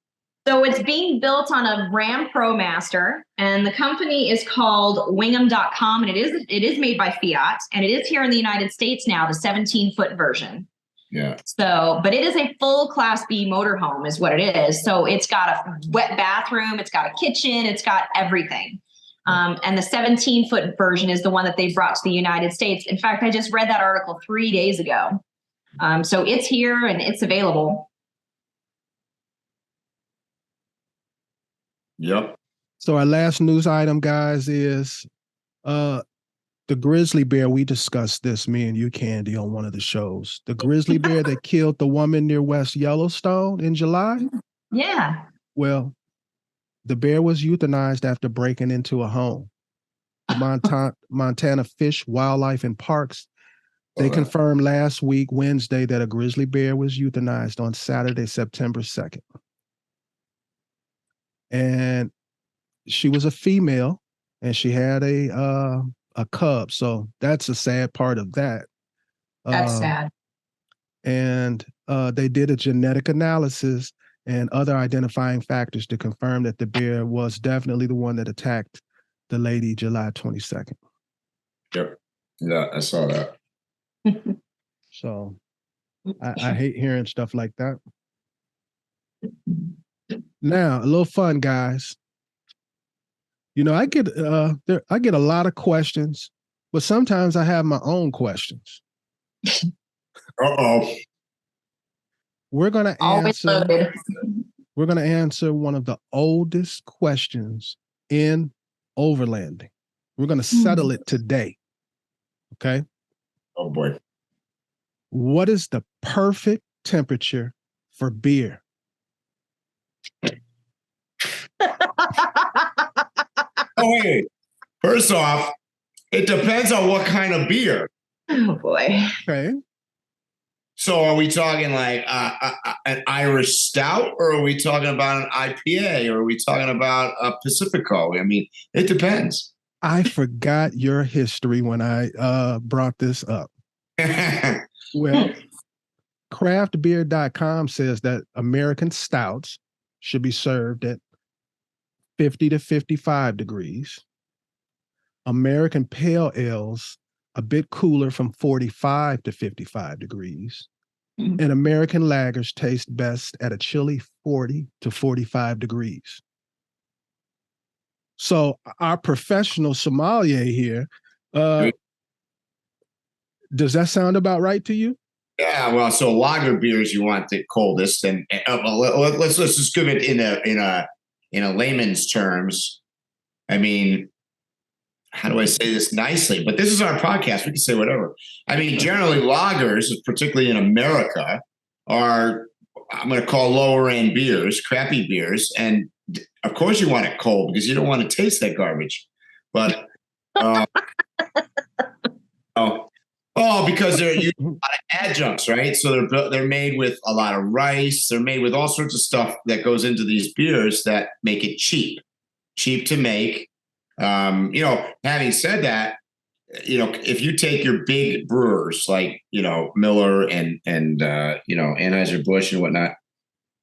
So it's being built on a Ram ProMaster, and the company is called Wingham.com, and it is made by Fiat, and it is here in the United States now, the 17-foot version. Yeah. So, but it is a full Class B motorhome is what it is. So it's got a wet bathroom, it's got a kitchen, it's got everything. And the 17-foot version is the one that they brought to the United States. In fact, I just read that article 3 days ago. So it's here and it's available. Yep. So our last news item, guys, is the grizzly bear. We discussed this, me and you, Candy, on one of the shows. The grizzly bear that killed the woman near West Yellowstone in July. Yeah. Well, the bear was euthanized after breaking into a home. The Montana Fish, Wildlife, and Parks, they confirmed last week, Wednesday, that a grizzly bear was euthanized on Saturday, September 2nd. And she was a female, and she had a cub. So that's a sad part of that. That's sad. And they did a genetic analysis and other identifying factors to confirm that the bear was definitely the one that attacked the lady July 22nd. Yep. Yeah, I saw that. So I hate hearing stuff like that. Now, a little fun, guys. You know, I get a lot of questions, but sometimes I have my own questions. Uh-oh. We're gonna Always loaded. We're gonna answer one of the oldest questions in overlanding. We're gonna settle it today. Okay. Oh boy. What is the perfect temperature for beer? Oh, wait. First off, it depends on what kind of beer. Oh boy. Okay. So are we talking like an Irish stout, or are we talking about an IPA, or are we talking about a Pacifico? I mean, it depends. I forgot your history when I brought this up. Well, craftbeer.com says that American stouts should be served at 50 to 55 degrees. American pale ales a bit cooler from 45 to 55 degrees. And American lagers taste best at a chilly 40 to 45 degrees. So our professional sommelier here, does that sound about right to you? Yeah, well, so lager beers you want the coldest, and let's just give it in a in a layman's terms, I mean, how do I say this nicely? But this is our podcast. We can say whatever. I mean, generally lagers, particularly in America, are, I'm going to call lower end beers, crappy beers. And of course you want it cold because you don't want to taste that garbage. But, because they're using a lot of adjuncts, right? So they're made with a lot of rice. They're made with all sorts of stuff that goes into these beers that make it cheap to make. Having said that, if you take your big brewers like, Miller and Anheuser-Busch and whatnot,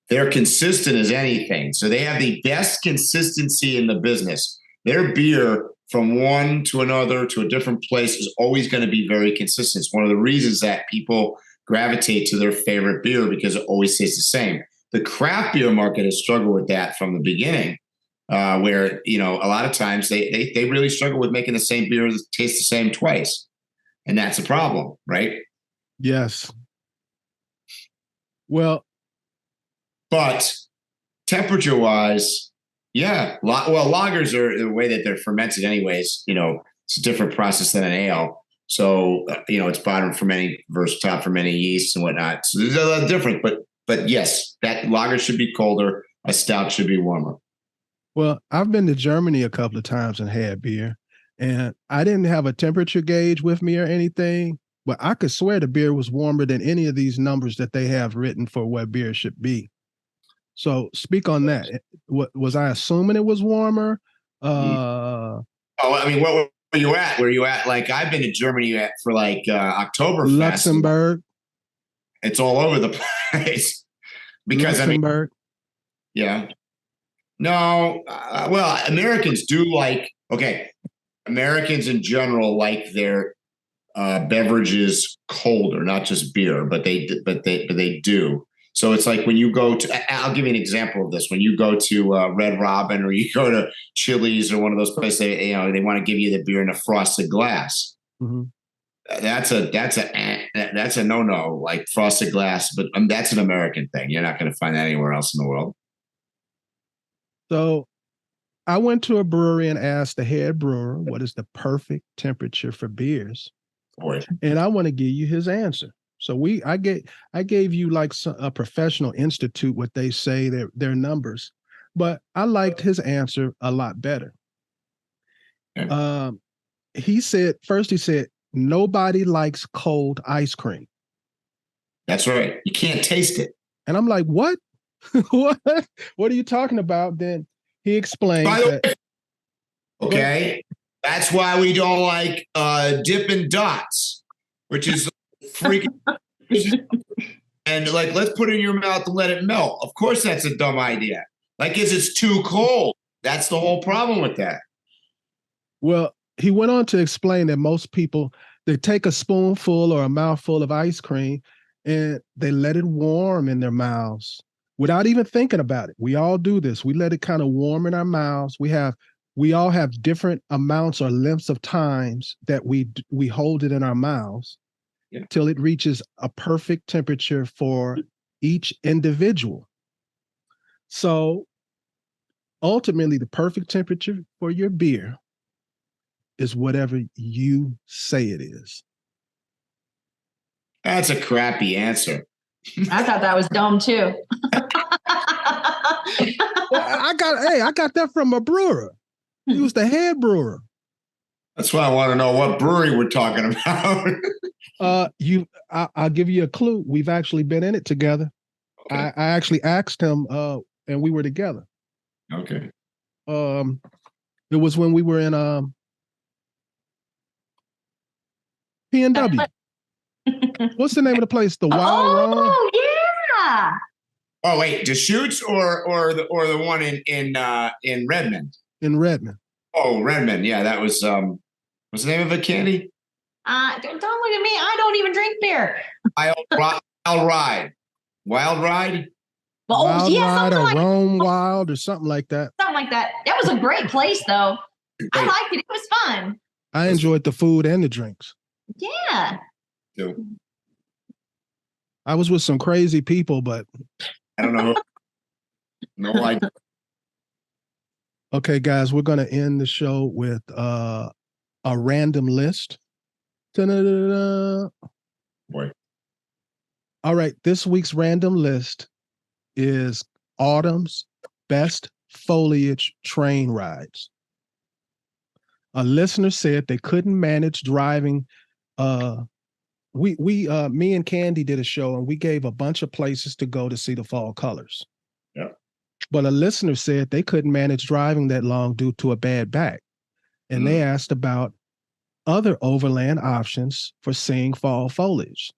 they're consistent as anything. So they have the best consistency in the business. Their beer from one to another to a different place is always going to be very consistent. It's one of the reasons that people gravitate to their favorite beer because it always tastes the same. The craft beer market has struggled with that from the beginning, where, a lot of times they really struggle with making the same beer that tastes the same twice. And that's a problem, right? Yes. Well, but temperature wise, yeah. Lagers are the way that they're fermented anyways. It's a different process than an ale. So, it's bottom fermenting versus top fermenting yeast and whatnot. So there's a lot different, but yes, that lager should be colder. A stout should be warmer. Well, I've been to Germany a couple of times and had beer, and I didn't have a temperature gauge with me or anything, but I could swear the beer was warmer than any of these numbers that they have written for what beer should be. So speak on that. Was I assuming it was warmer? Where were you at? Were you at, like, I've been to Germany for like Oktoberfest. Luxembourg. It's all over the place. Because Luxembourg. Yeah. No, Americans do Americans in general like their beverages colder, not just beer, but they do. So it's like when you go to, I'll give you an example of this. When you go to Red Robin or you go to Chili's or one of those places, they want to give you the beer in a frosted glass. Mm-hmm. That's a no-no, like frosted glass, but that's an American thing. You're not going to find that anywhere else in the world. So I went to a brewery and asked the head brewer, what is the perfect temperature for beers? Boy. And I want to give you his answer. So I gave you like a professional institute, what they say their numbers, but I liked his answer a lot better. Okay. He said, nobody likes cold ice cream. That's right. You can't taste it. And I'm like, what? What are you talking about? Then he explained that. Okay. That's why we don't like Dippin' Dots, which is freaking and like, let's put it in your mouth and let it melt. Of course, that's a dumb idea. Like, it's too cold. That's the whole problem with that. Well, he went on to explain that most people, they take a spoonful or a mouthful of ice cream and they let it warm in their mouths without even thinking about it. We all do this. We let it kind of warm in our mouths. We all have different amounts or lengths of times that we hold it in our mouths till it reaches a perfect temperature for each individual. So ultimately, the perfect temperature for your beer is whatever you say it is. That's a crappy answer. I thought that was dumb too. Well, I got that from a brewer. He was the head brewer. That's why I want to know what brewery we're talking about. I'll give you a clue. We've actually been in it together. Okay. I actually asked him, and we were together. Okay. It was when we were in P&W. What's the name of the place? The Wild Run? Oh yeah. Oh wait, Deschutes or the one in Redmond? In Redmond. Oh, Redmond. Yeah, that was what's the name of it, Candy? Don't look at me. I don't even drink beer. Wild Ride. Wild Ride? Wild Ride or like Rome Wild or something like that. Something like that. That was a great place though. I liked it. It was fun. I enjoyed the food and the drinks. Yeah. I was with some crazy people, but I don't know. No idea. Okay, guys, we're going to end the show with a random list. Ta-da-da-da. Boy. All right, this week's random list is autumn's best foliage train rides. A listener said they couldn't manage driving. Me and Candy did a show, and we gave a bunch of places to go to see the fall colors. Yeah. But a listener said they couldn't manage driving that long due to a bad back. And they asked about other overland options for seeing fall foliage.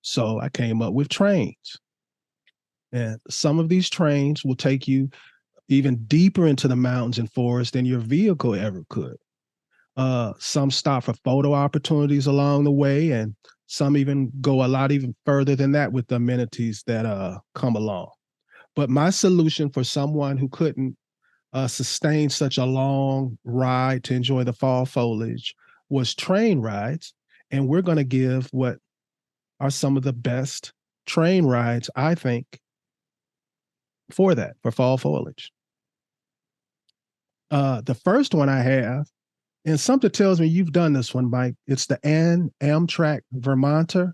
So I came up with trains. And some of these trains will take you even deeper into the mountains and forests than your vehicle ever could. Some stop for photo opportunities along the way, and some even go a lot even further than that with the amenities that come along. But my solution for someone who couldn't sustain such a long ride to enjoy the fall foliage was train rides. And we're going to give what are some of the best train rides, I think, for fall foliage. The first one I have, and something tells me you've done this one, Mike, it's the Amtrak Vermonter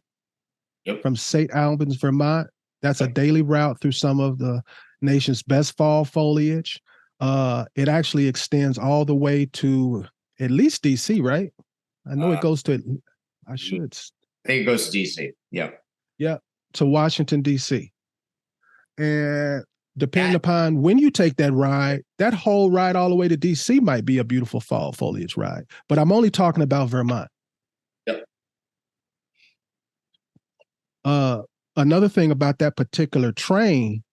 from St. Albans, Vermont. That's a daily route through some of the nation's best fall foliage. It actually extends all the way to at least DC, right? I know it goes to, I think it goes to DC. Yep. Yeah, to Washington, DC. And depending upon when you take that ride, that whole ride all the way to DC might be a beautiful fall foliage ride. But I'm only talking about Vermont. Yep. Another thing about that particular train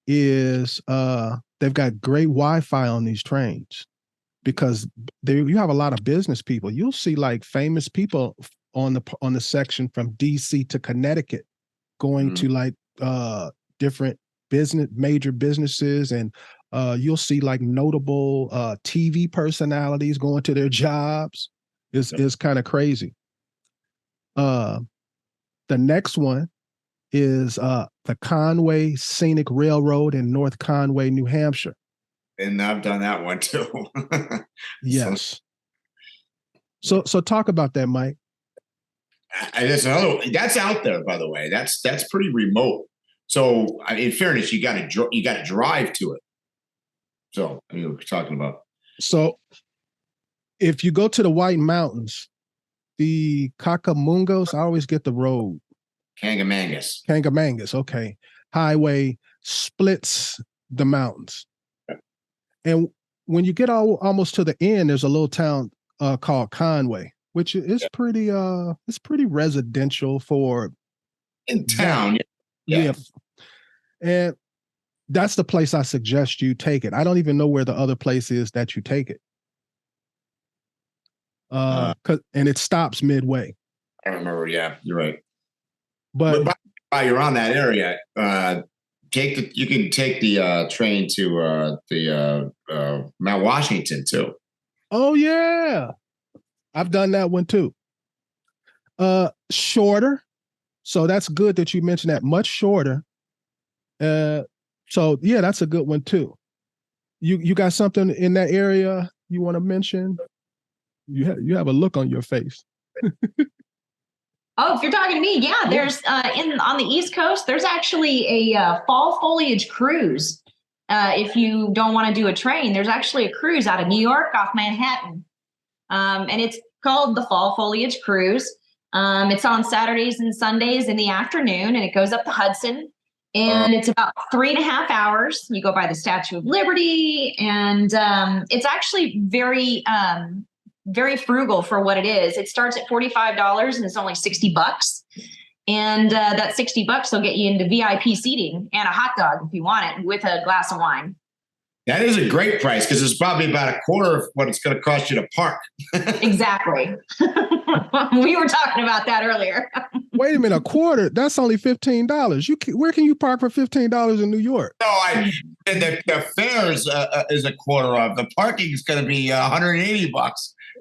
is they've got great Wi-Fi on these trains, because you have a lot of business people. You'll see like famous people on the section from DC to Connecticut going to like different major businesses, and you'll see like notable TV personalities going to their jobs. It's kind of crazy. The next one is the Conway Scenic Railroad in North Conway, New Hampshire. And I've done that one too. Yes. So talk about that, Mike. There's another one. That's out there, by the way. That's pretty remote. So in fairness, you got to drive to it. So we're talking about. So if you go to the White Mountains, the Cacamungas, I always get the road. Kangamangas, okay. Highway splits the mountains. And when you get almost to the end, there's a little town called Conway, which is pretty residential for in town. Yeah. And that's the place I suggest you take it. I don't even know where the other place is that you take it. And it stops midway. I remember, yeah, you're right. But while you're on that area, you can take the train to the Mount Washington too. Oh yeah, I've done that one too. Shorter, so that's good that you mentioned that. Much shorter. So yeah, that's a good one too. You got something in that area you want to mention? You have a look on your face. Oh, if you're talking to me, yeah, there's on the East Coast, there's actually a fall foliage cruise. If you don't want to do a train, there's actually a cruise out of New York off Manhattan. And it's called the Fall Foliage Cruise. It's on Saturdays and Sundays in the afternoon, and it goes up the Hudson. And it's about 3.5 hours. You go by the Statue of Liberty, and it's actually very frugal for what it is. It starts at $45 and it's only $60. And that $60 will get you into VIP seating and a hot dog if you want it, with a glass of wine. That is a great price, because it's probably about a quarter of what it's going to cost you to park. Exactly. We were talking about that earlier. Wait a minute, a quarter? That's only $15. Where can you park for $15 in New York? No, the fare is a quarter of. The parking is going to be $180.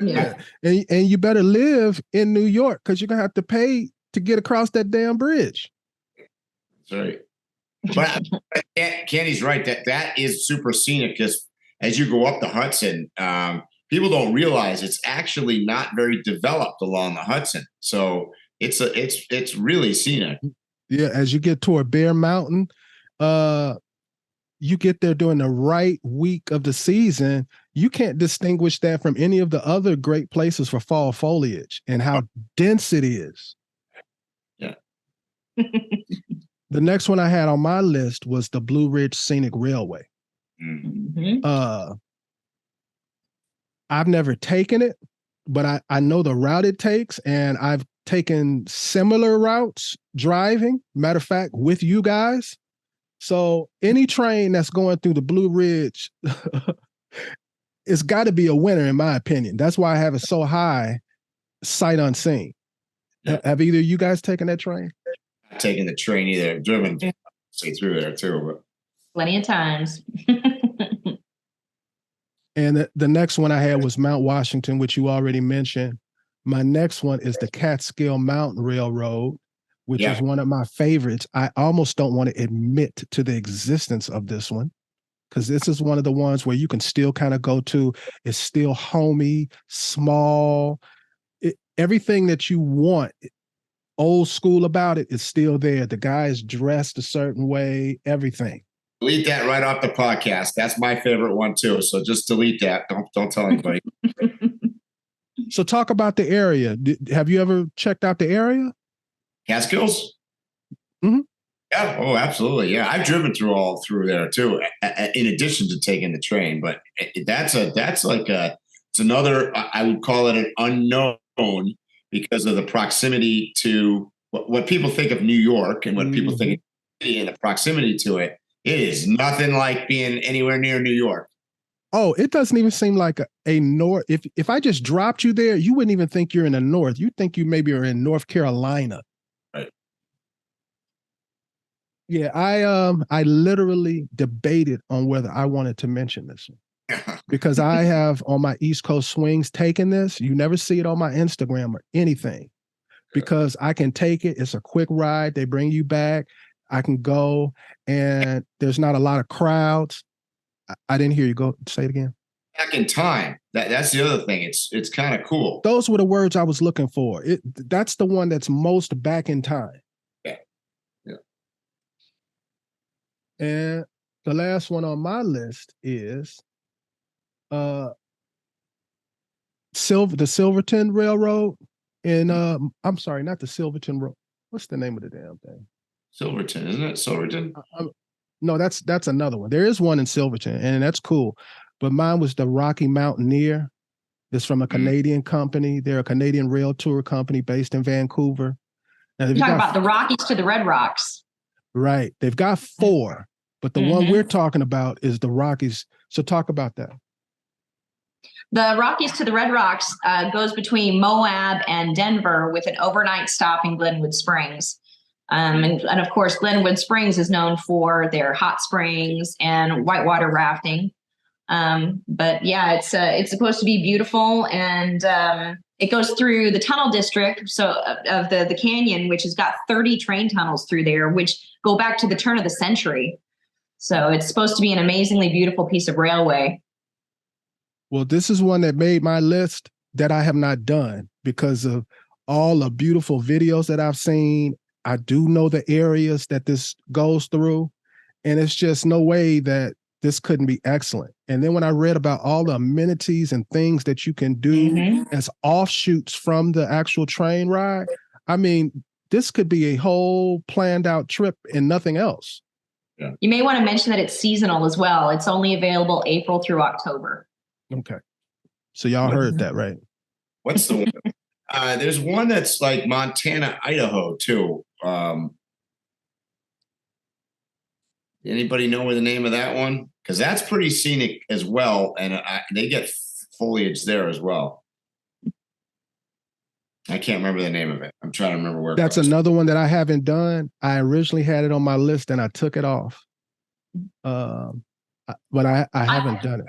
Yeah. And you better live in New York, because you're going to have to pay to get across that damn bridge. That's right. But Candy's right. That is super scenic, because as you go up the Hudson, people don't realize it's actually not very developed along the Hudson. So it's really scenic. Yeah, as you get toward Bear Mountain, you get there during the right week of the season, you can't distinguish that from any of the other great places for fall foliage and how dense it is. Yeah. The next one I had on my list was the Blue Ridge Scenic Railway. Mm-hmm. I've never taken it, but I know the route it takes, and I've taken similar routes driving, matter of fact, with you guys. So any train that's going through the Blue Ridge, it's got to be a winner, in my opinion. That's why I have it so high, sight unseen. Yeah. Have either of you guys taken that train? Not taken the train either. I've driven straight through there too. But Plenty of times. And the next one I had was Mount Washington, which you already mentioned. My next one is the Catskill Mountain Railroad, which is one of my favorites. I almost don't want to admit to the existence of this one, because this is one of the ones where you can still kind of go to. It's still homey, small. Everything that you want, old school about it, is still there. The guy is dressed a certain way, everything. Delete that right off the podcast. That's my favorite one too. So just delete that. Don't tell anybody. So talk about the area. Have you ever checked out the area? Catskills? Mm-hmm. Yeah. Oh, absolutely. Yeah. I've driven all through there too, in addition to taking the train. But it's another, I would call it an unknown, because of the proximity to what people think of New York and what people think of the city and the proximity to it. It is nothing like being anywhere near New York. Oh, it doesn't even seem like a north. If I just dropped you there, you wouldn't even think you're in the north. You'd think you maybe are in North Carolina. Right. Yeah, I literally debated on whether I wanted to mention this one. Because I have on my East Coast swings taken this. You never see it on my Instagram or anything, because I can take it. It's a quick ride. They bring you back. I can go, and there's not a lot of crowds. I didn't hear you. Go say it again. Back in time. That's the other thing. It's kind of cool. Those were the words I was looking for. That's the one that's most back in time. Yeah. Yeah. And the last one on my list is the Silverton Railroad in I'm sorry, not the Silverton Road. What's the name of the damn thing? Silverton, isn't it? Silverton? No, that's another one. There is one in Silverton, and that's cool. But mine was the Rocky Mountaineer. It's from a Canadian company. They're a Canadian rail tour company based in Vancouver. Now, you're talking about the Rockies to the Red Rocks. Right. They've got 4, but the one we're talking about is the Rockies. So talk about that. The Rockies to the Red Rocks goes between Moab and Denver with an overnight stop in Glenwood Springs. And of course, Glenwood Springs is known for their hot springs and whitewater rafting. But yeah, it's supposed to be beautiful, and it goes through the tunnel district of the canyon, which has got 30 train tunnels through there, which go back to the turn of the century. So it's supposed to be an amazingly beautiful piece of railway. Well, this is one that made my list that I have not done because of all the beautiful videos that I've seen. I do know the areas that this goes through, and it's just no way that this couldn't be excellent. And then when I read about all the amenities and things that you can do as offshoots from the actual train ride, I mean, this could be a whole planned out trip and nothing else. Yeah. You may want to mention that it's seasonal as well. It's only available April through October. Okay. So y'all heard that, right? What's the one? There's one that's like Montana, Idaho too. Anybody know the name of that one? Because that's pretty scenic as well, and they get foliage there as well. I can't remember the name of it. I'm trying to remember where. That's another one that I haven't done. I originally had it on my list and I took it off, but I haven't done it.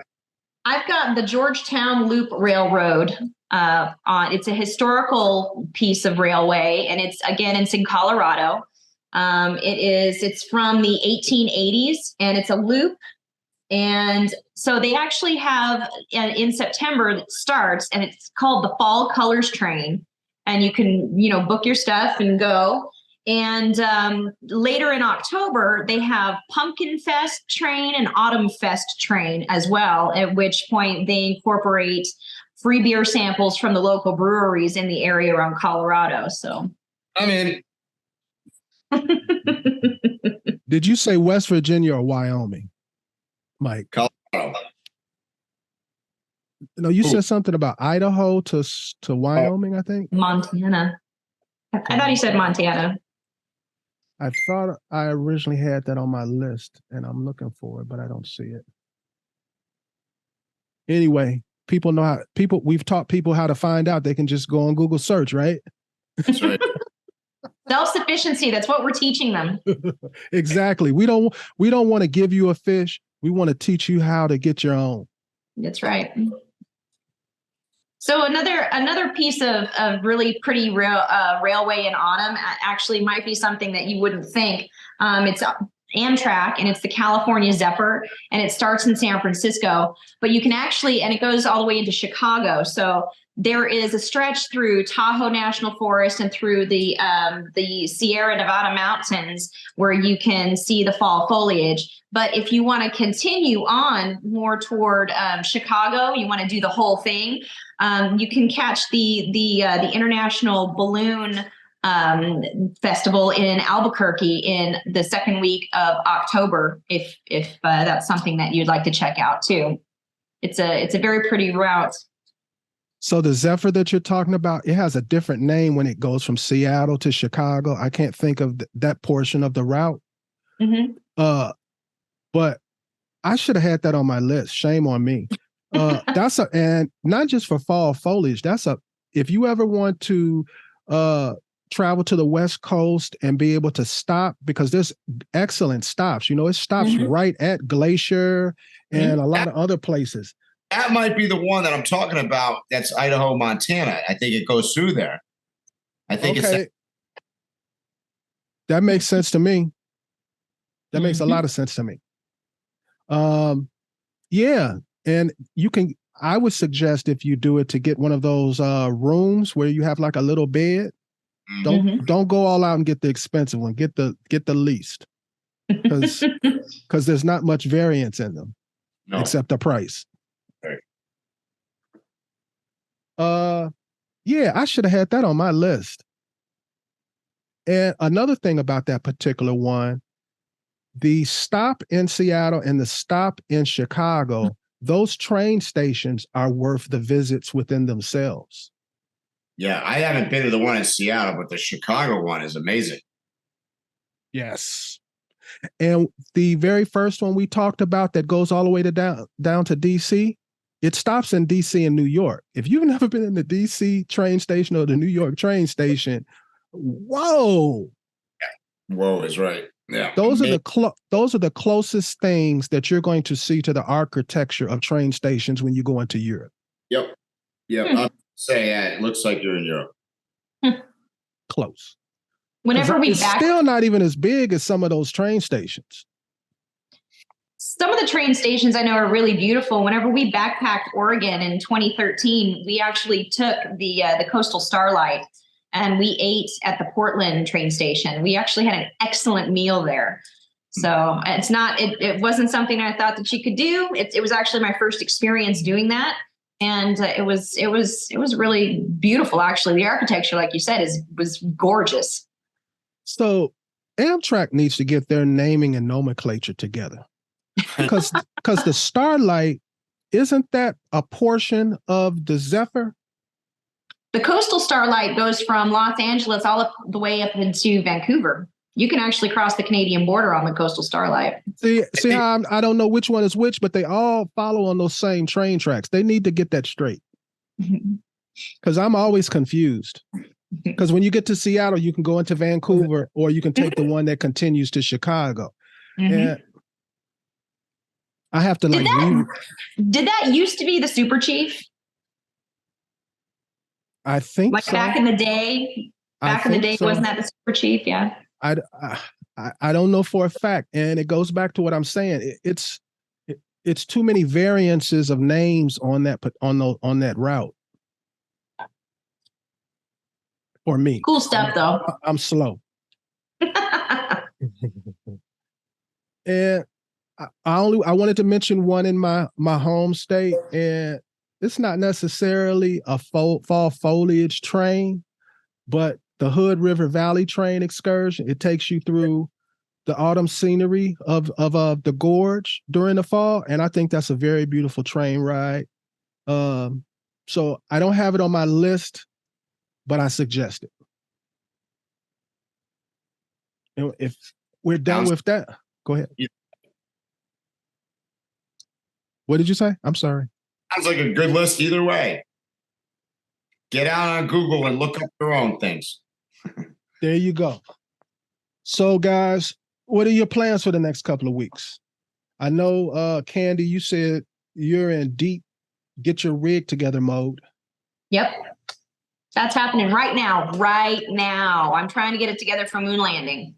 I've got the Georgetown Loop Railroad. It's a historical piece of railway, and it's in Colorado. It's from the 1880s, and it's a loop. And so they actually have in September that starts, and it's called the Fall Colors Train. And you can, book your stuff and go. And later in October, they have Pumpkin Fest train and Autumn Fest train as well, at which point they incorporate free beer samples from the local breweries in the area around Colorado. So I'm in. Did you say West Virginia or Wyoming, Mike? Colorado. No, you said something about Idaho to Wyoming, I think. Montana. I thought you said Montana. I thought I originally had that on my list, and I'm looking for it, but I don't see it. Anyway, we've taught people how to find out. They can just go on Google search, right? That's right. Self-sufficiency, that's what we're teaching them. Exactly. We don't want to give you a fish. We want to teach you how to get your own. That's right. So another piece of really pretty railway in autumn actually might be something that you wouldn't think. It's Amtrak, and it's the California Zephyr, and it starts in San Francisco, but you can actually, and it goes all the way into Chicago. So there is a stretch through Tahoe National Forest and through the Sierra Nevada mountains where you can see the fall foliage. But if you want to continue on more toward Chicago, you want to do the whole thing, you can catch the International Balloon Festival in Albuquerque in the second week of October, if that's something that you'd like to check out too. It's a very pretty route. So the Zephyr that you're talking about, it has a different name when it goes from Seattle to Chicago. I can't think of that portion of the route. Mm-hmm. But I should have had that on my list. Shame on me. And not just for fall foliage. If you ever want to travel to the West Coast and be able to stop, because there's excellent stops. It stops right at Glacier and a lot of other places. That might be the one that I'm talking about. That's Idaho, Montana. I think it goes through there. I think that makes sense to me. That makes a lot of sense to me. Yeah. And I would suggest if you do it to get one of those rooms where you have like a little bed. Don't go all out and get the expensive one. Get the least. Because there's not much variance in them except the price. Yeah, I should have had that on my list. And another thing about that particular one, the stop in Seattle and the stop in Chicago, those train stations are worth the visits within themselves. Yeah, I haven't been to the one in Seattle, but the Chicago one is amazing. Yes. And the very first one we talked about that goes all the way to down to DC, it stops in DC and New York. If you've never been in the DC train station or the New York train station, whoa. Yeah. Whoa is right. Yeah. Those are the closest things that you're going to see to the architecture of train stations when you go into Europe. Yep. I'll say it looks like you're in Europe. Close. Whenever it's still not even as big as some of those train stations. Some of the train stations I know are really beautiful. Whenever we backpacked Oregon in 2013, we actually took the Coastal Starlight and we ate at the Portland train station. We actually had an excellent meal there. So it wasn't something I thought that you could do. It was actually my first experience doing that. And it was really beautiful. Actually, the architecture, like you said, was gorgeous. So Amtrak needs to get their naming and nomenclature together. Because the Starlight, isn't that a portion of the Zephyr? The Coastal Starlight goes from Los Angeles all up the way up into Vancouver. You can actually cross the Canadian border on the Coastal Starlight. See how I don't know which one is which, but they all follow on those same train tracks. They need to get that straight. Because I'm always confused. Because when you get to Seattle, you can go into Vancouver or you can take the one that continues to Chicago. And I have to did that used to be the Super Chief? I think like so. Back in the day, so. Wasn't that the Super Chief? Yeah. I don't know for a fact. And it goes back to what I'm saying. it's too many variances of names on that route for me. Cool stuff, though. I'm slow. And I wanted to mention one in my home state, and it's not necessarily a fall foliage train, but the Hood River Valley train excursion. It takes you through the autumn scenery of the gorge during the fall, and I think that's a very beautiful train ride. So I don't have it on my list, but I suggest it. And if we're done with that, go ahead. What did you say? I'm sorry. Sounds like a good list either way. Get out on Google and look up your own things. There you go. So, guys, what are your plans for the next couple of weeks? I know, CANDI, you said you're in deep get your rig together mode. Yep. That's happening right now. Right now. I'm trying to get it together for MOONLANDING.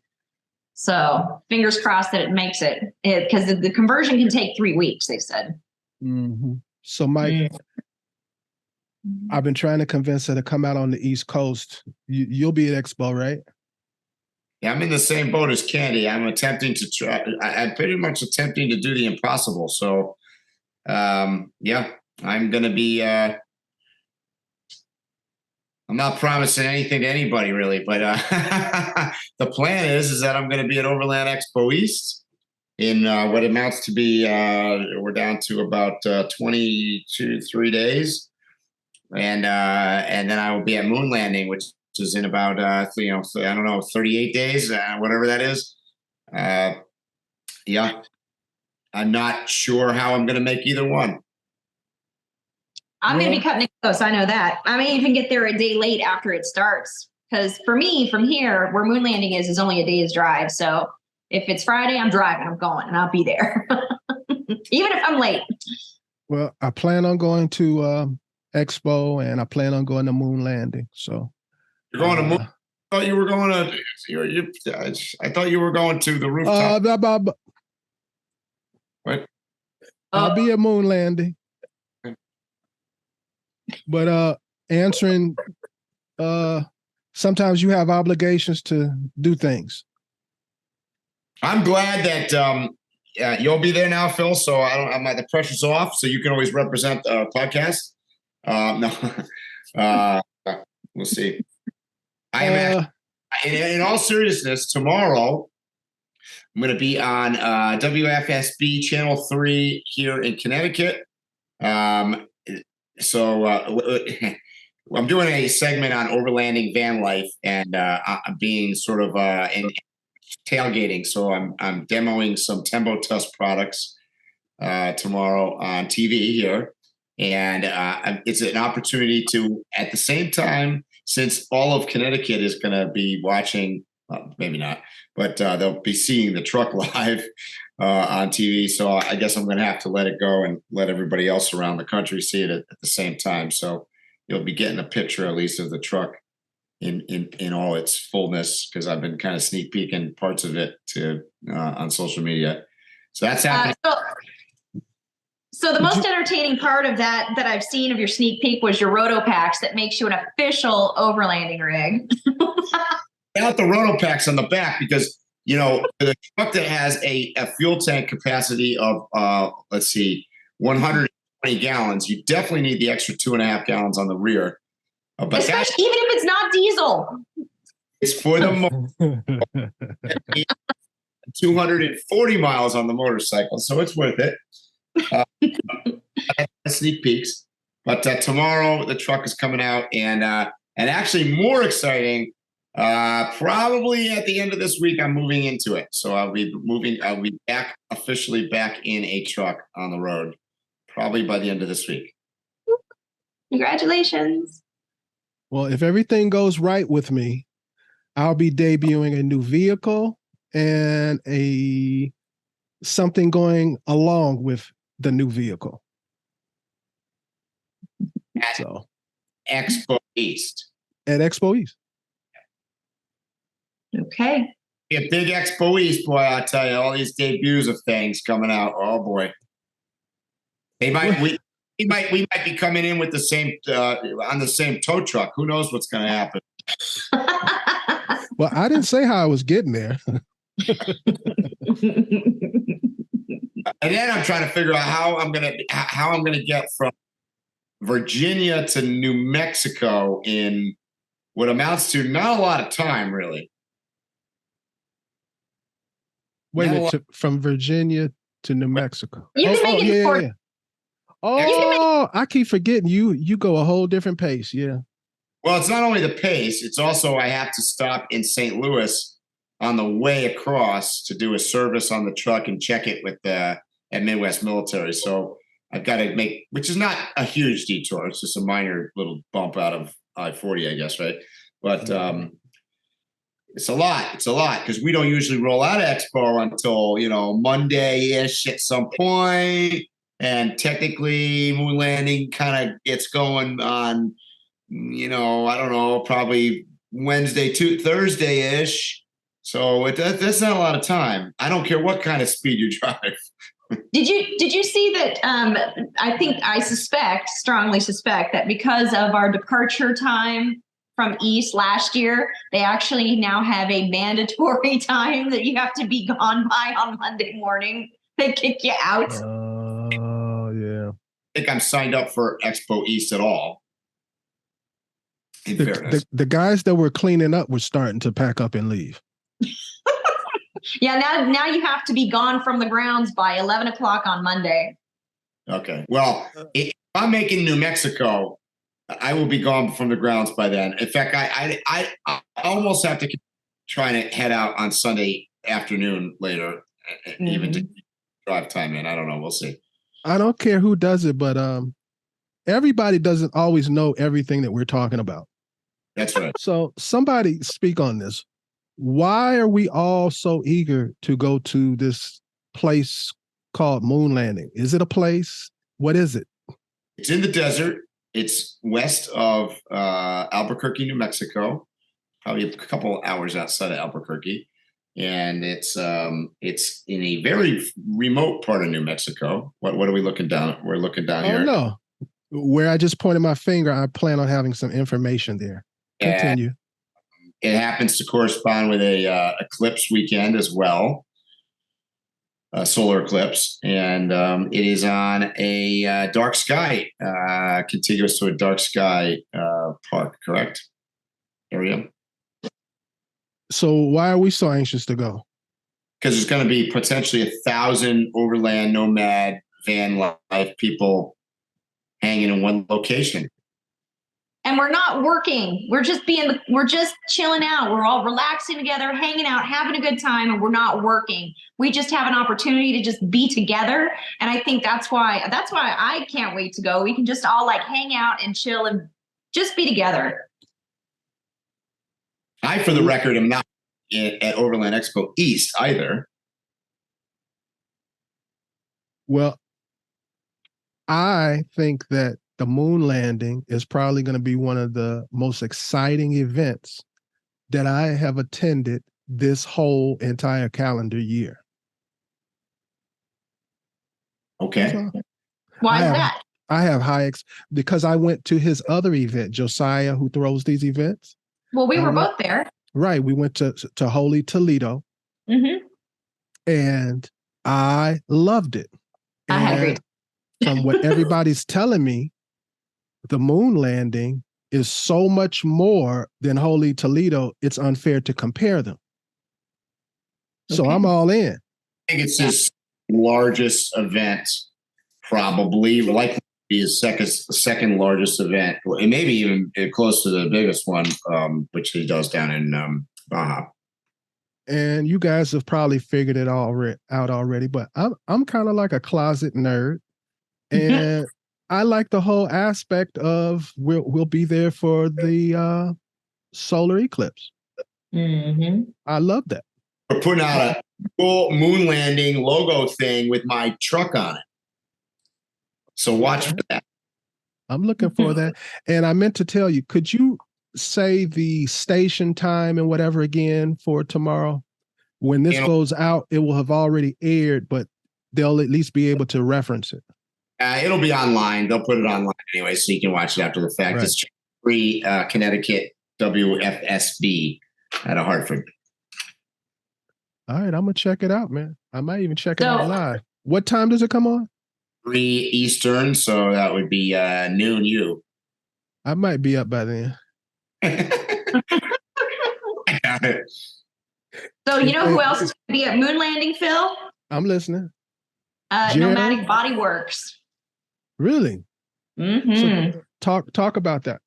So fingers crossed that it makes it, because the conversion can take 3 weeks, they said. Mm-hmm. So, Mike, I've been trying to convince her to come out on the East Coast. You'll be at Expo, right? Yeah, I'm in the same boat as CANDI. I'm attempting to try. I'm pretty much attempting to do the impossible. So, yeah, I'm going to be. I'm not promising anything to anybody really, but the plan is that I'm going to be at Overland Expo East in what amounts to be. We're down to about 23 days, and then I will be at MOONLANDING, which is in about I don't know, 38 days, whatever that is. Yeah, I'm not sure how I'm going to make either one. I'm going to be cutting it close. I know that. I may even get there a day late after it starts, because for me, from here, where MOONLANDING is only a day's drive. So if it's Friday, I'm driving, I'm going, and I'll be there, even if I'm late. Well, I plan on going to Expo, and I plan on going to MOONLANDING. So you're going to Moon. I thought you were going to. I thought you were going to the rooftop. What? I'll be at MOONLANDING. But answering, sometimes you have obligations to do things. I'm glad that you'll be there now, Phil. So the pressure's off. So you can always represent the podcast. No, we'll see. I am in all seriousness, tomorrow I'm going to be on WFSB Channel 3 here in Connecticut. So I'm doing a segment on overlanding van life, and I'm being sort of in tailgating. So I'm demoing some Tembo Tusk products tomorrow on TV here. And it's an opportunity to, at the same time, since all of Connecticut is going to be watching, maybe not, but they'll be seeing the truck live on TV. So I guess I'm going to have to let it go and let everybody else around the country see it at the same time. So you'll be getting a picture, at least, of the truck in all its fullness, because I've been kind of sneak peeking parts of it on social media. So that's happening. So the most entertaining part of that I've seen of your sneak peek was your roto packs that makes you an official overlanding rig. Out the roto packs on the back, because the truck that has a fuel tank capacity of 120 gallons, you definitely need the extra 2.5 gallons on the rear. But especially even if it's not diesel. It's for the 240 miles on the motorcycle, so it's worth it. Sneak peeks, but tomorrow the truck is coming out, and actually more exciting, probably at the end of this week I'm moving into it. So I'll be officially back in a truck on the road, probably by the end of this week. Congratulations. Well, if everything goes right with me, I'll be debuting a new vehicle and something going along with the new vehicle. At so Expo East. At Expo East. Okay. A big Expo East, boy, I'll tell you, all these debuts of things coming out. Oh boy. We might be coming in with the same on the same tow truck. Who knows what's going to happen? Well, I didn't say how I was getting there. And then I'm trying to figure out how I'm gonna get from Virginia to New Mexico in what amounts to not a lot of time, really. Wait a minute, from Virginia to New Mexico. You can make it for. Yeah. Oh, I keep forgetting you go a whole different pace. Yeah. Well, it's not only the pace; it's also I have to stop in St. Louis on the way across to do a service on the truck and check it with at Midwest Military. So I've got to make, which is not a huge detour. It's just a minor little bump out of I-40, I guess, right? But it's a lot. It's a lot because we don't usually roll out of Expo until, Monday-ish at some point. And technically Moon Landing kind of gets going on, I don't know, probably Wednesday to Thursday-ish. So that's not a lot of time. I don't care what kind of speed you drive. Did you see that? I strongly suspect that because of our departure time from East last year, they actually now have a mandatory time that you have to be gone by on Monday morning. They kick you out. Oh, yeah. I think I'm signed up for Expo East at all. In fairness. The guys that were cleaning up were starting to pack up and leave. Yeah, now you have to be gone from the grounds by 11 o'clock on Monday. Okay. Well, if I'm making New Mexico, I will be gone from the grounds by then. In fact, I almost have to try to head out on Sunday afternoon later, even to drive time in. I don't know. We'll see. I don't care who does it, but everybody doesn't always know everything that we're talking about. That's right. So somebody speak on this. Why are we all so eager to go to this place called Moon Landing? Is it a place? What is it? It's in the desert. It's west of Albuquerque, New Mexico, probably a couple hours outside of Albuquerque. And it's in a very remote part of New Mexico. What are we looking down? We're looking down here. Oh, no. Where I just pointed my finger, I plan on having some information there. Continue. It happens to correspond with a eclipse weekend as well, a solar eclipse, and it is on a dark sky, contiguous to a dark sky park, correct? Area. So why are we so anxious to go? Because there's going to be potentially 1,000 overland nomad van life people hanging in one location. And we're not working. We're just chilling out. We're all relaxing together, hanging out, having a good time, and we're not working. We just have an opportunity to just be together. And I think that's why I can't wait to go. We can just all hang out and chill and just be together. I, for the record, am not at Overland Expo East either. Well, I think that the moon landing is probably going to be one of the most exciting events that I have attended this whole entire calendar year. Okay. So, Why is that? I have because I went to his other event, Josiah, who throws these events. Well, we were both there. Right. We went to Holy Toledo. Mm-hmm. And I loved it. I had a great time. From what everybody's telling me, the moon landing is so much more than Holy Toledo, it's unfair to compare them. So I'm all in. I think it's his largest event, probably, likely to be his second largest event. It may be even close to the biggest one, which he does down in Baja. And you guys have probably figured it out already, but I'm kind of like a closet nerd. And I like the whole aspect of we'll be there for the solar eclipse. Mm-hmm. I love that. We're putting out a cool moon landing logo thing with my truck on it. So watch for that. I'm looking for that. And I meant to tell you, could you say the station time and whatever again for tomorrow? When this goes out, it will have already aired, but they'll at least be able to reference it. It'll be online. They'll put it online anyway, so you can watch it after the fact. Right. It's free, Connecticut WFSB out of Hartford. All right, I'm gonna check it out, man. I might even check it out live. What time does it come on? 3 Eastern, so that would be noon you. I might be up by then. I got it. So you know who else is going to be at Moonlanding, Phil? I'm listening. Nomadic Body Works. Really? Mm-hmm. So talk about that.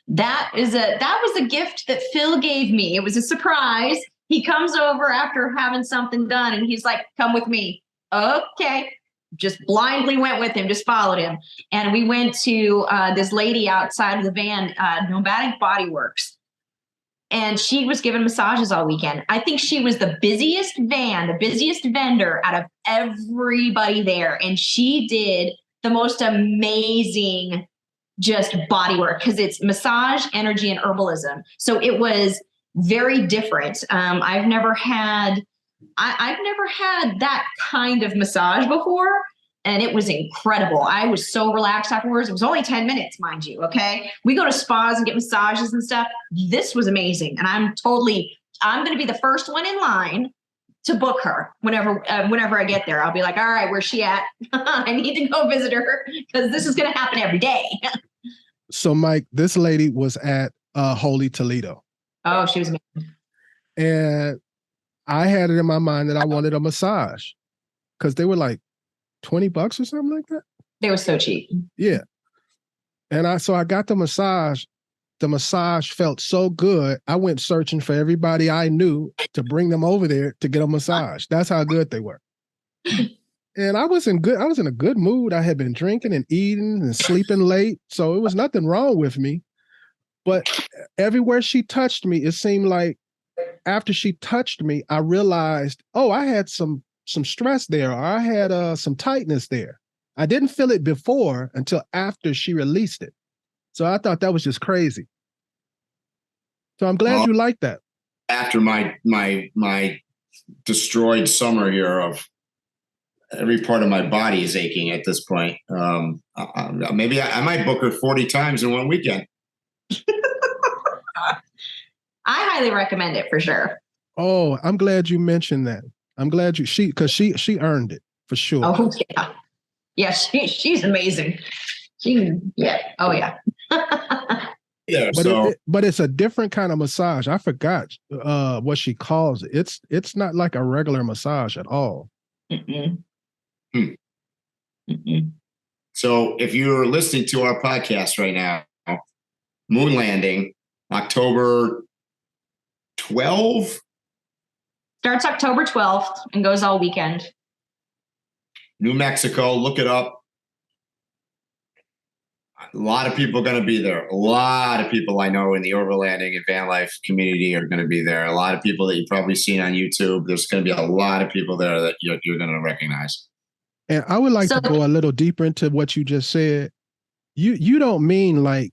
That was a gift that Phil gave me. It was a surprise. He comes over after having something done, and he's like, "Come with me." Okay. Just blindly went with him, just followed him. And we went to this lady outside of the van, Nomadic Body Works. And she was giving massages all weekend. I think she was the busiest vendor out of everybody there. And she did the most amazing just body work because it's massage, energy, and herbalism. So it was very different. I've never had that kind of massage before, and it was incredible. I was so relaxed afterwards. It was only 10 minutes, mind you. Okay. We go to spas and get massages and stuff. This was amazing. And I'm going to be the first one in line to book her whenever I get there. I'll be like, all right, where's she at? I need to go visit her because this is going to happen every day. So Mike, this lady was at Holy Toledo. Oh, she was amazing. And I had it in my mind that I wanted a massage because they were like $20 or something like that. They were so cheap. Yeah. And I got the massage. The massage felt so good. I went searching for everybody I knew to bring them over there to get a massage. That's how good they were. And I was in a good mood. I had been drinking and eating and sleeping late. So it was nothing wrong with me. But everywhere she touched me, it seemed like after she touched me, I realized, oh, I had some stress there, or I had some tightness there. I didn't feel it before until after she released it. So I thought that was just crazy. So I'm glad you like that. After my destroyed summer here of every part of my body is aching at this point. Maybe I might book her 40 times in one weekend. I highly recommend it for sure. Oh, I'm glad you mentioned that. I'm glad because she earned it for sure. Oh yeah. Yeah, she's amazing. Oh yeah. Yeah, but it's a different kind of massage. I forgot what she calls it. It's not like a regular massage at all. Mm-mm. Mm-mm. So if you're listening to our podcast right now, Moonlanding, October 12th. Starts October 12th and goes all weekend. New Mexico, look it up. A lot of people are going to be there. A lot of people I know in the overlanding and van life community are going to be there. A lot of people that you've probably seen on YouTube. There's going to be a lot of people there that you're going to recognize. And I would like to go a little deeper into what you just said. You don't mean like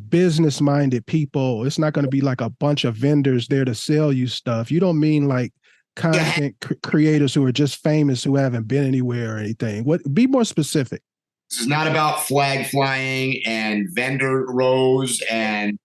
business-minded people. It's not going to be like a bunch of vendors there to sell you stuff. You don't mean like content creators who are just famous who haven't been anywhere or anything. Be more specific. This is not about flag flying and vendor rows and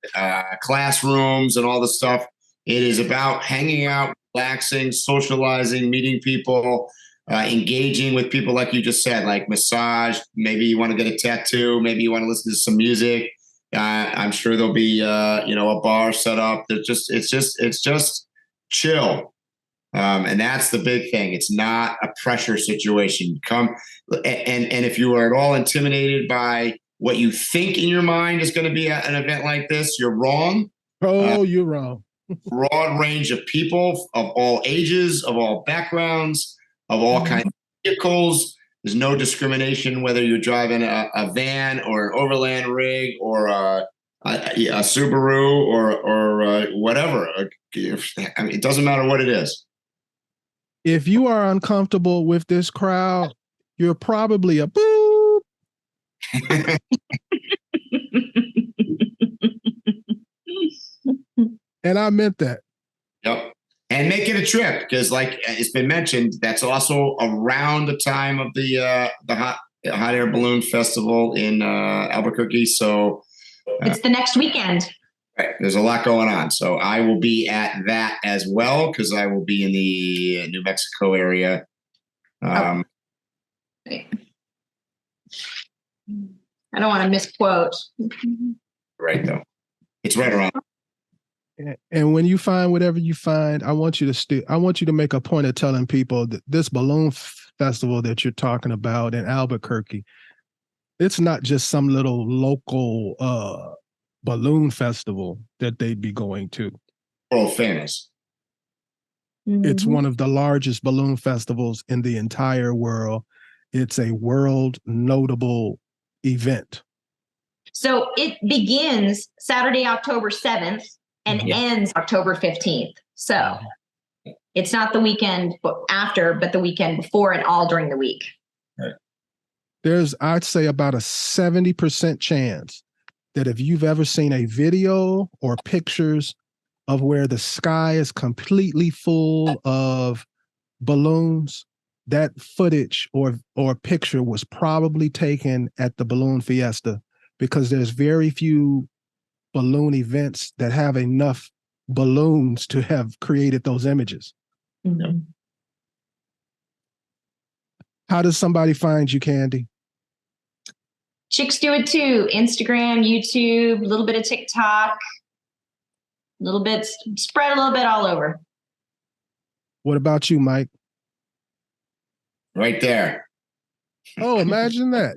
classrooms and all this stuff. It is about hanging out, relaxing, socializing, meeting people, engaging with people like you just said, like massage. Maybe you want to get a tattoo. Maybe you want to listen to some music. I'm sure there'll be a bar set up. It's just chill. And that's the big thing. It's not a pressure situation. Come and if you are at all intimidated by what you think in your mind is going to be an event like this, you're wrong. Oh, you're wrong. Broad range of people of all ages, of all backgrounds, of all kinds of vehicles. There's no discrimination whether you're driving a van or an Overland rig or a Subaru or whatever. I mean, it doesn't matter what it is. If you are uncomfortable with this crowd, you're probably a boop. And I meant that. Yep. And make it a trip, because like it's been mentioned, that's also around the time of the hot air balloon festival in Albuquerque. So it's the next weekend. Right, there's a lot going on. So I will be at that as well, because I will be in the New Mexico area. I don't want to misquote. Right, though. It's right around. And when you find whatever you find, I want you to make a point of telling people that this balloon festival that you're talking about in Albuquerque, it's not just some little local balloon festival that they'd be going to. World famous. It's one of the largest balloon festivals in the entire world. It's a world notable event. So it begins Saturday, October 7th and ends October 15th. So it's not the weekend after, but the weekend before and all during the week. Right. There's, I'd say, about a 70% chance that if you've ever seen a video or pictures of where the sky is completely full of balloons, that footage or picture was probably taken at the Balloon Fiesta, because there's very few balloon events that have enough balloons to have created those images. Mm-hmm. How does somebody find you, Candy? Chicks do it too. Instagram, YouTube, a little bit of TikTok, a little bit, spread a little bit all over. What about you, Mike? Right there. Oh, imagine that.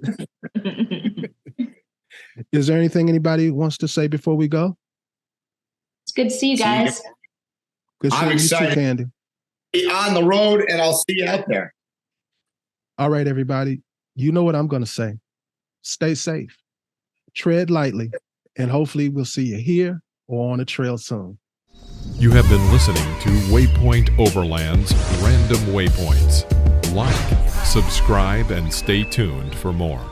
Is there anything anybody wants to say before we go? It's good to see you guys. Good I'm excited. You too, Candy. Be on the road, and I'll see you out there. All right, everybody. You know what I'm going to say. Stay safe, tread lightly, and hopefully we'll see you here or on the trail soon. You have been listening to Waypoint Overland's Random Waypoints. Like, subscribe, and stay tuned for more.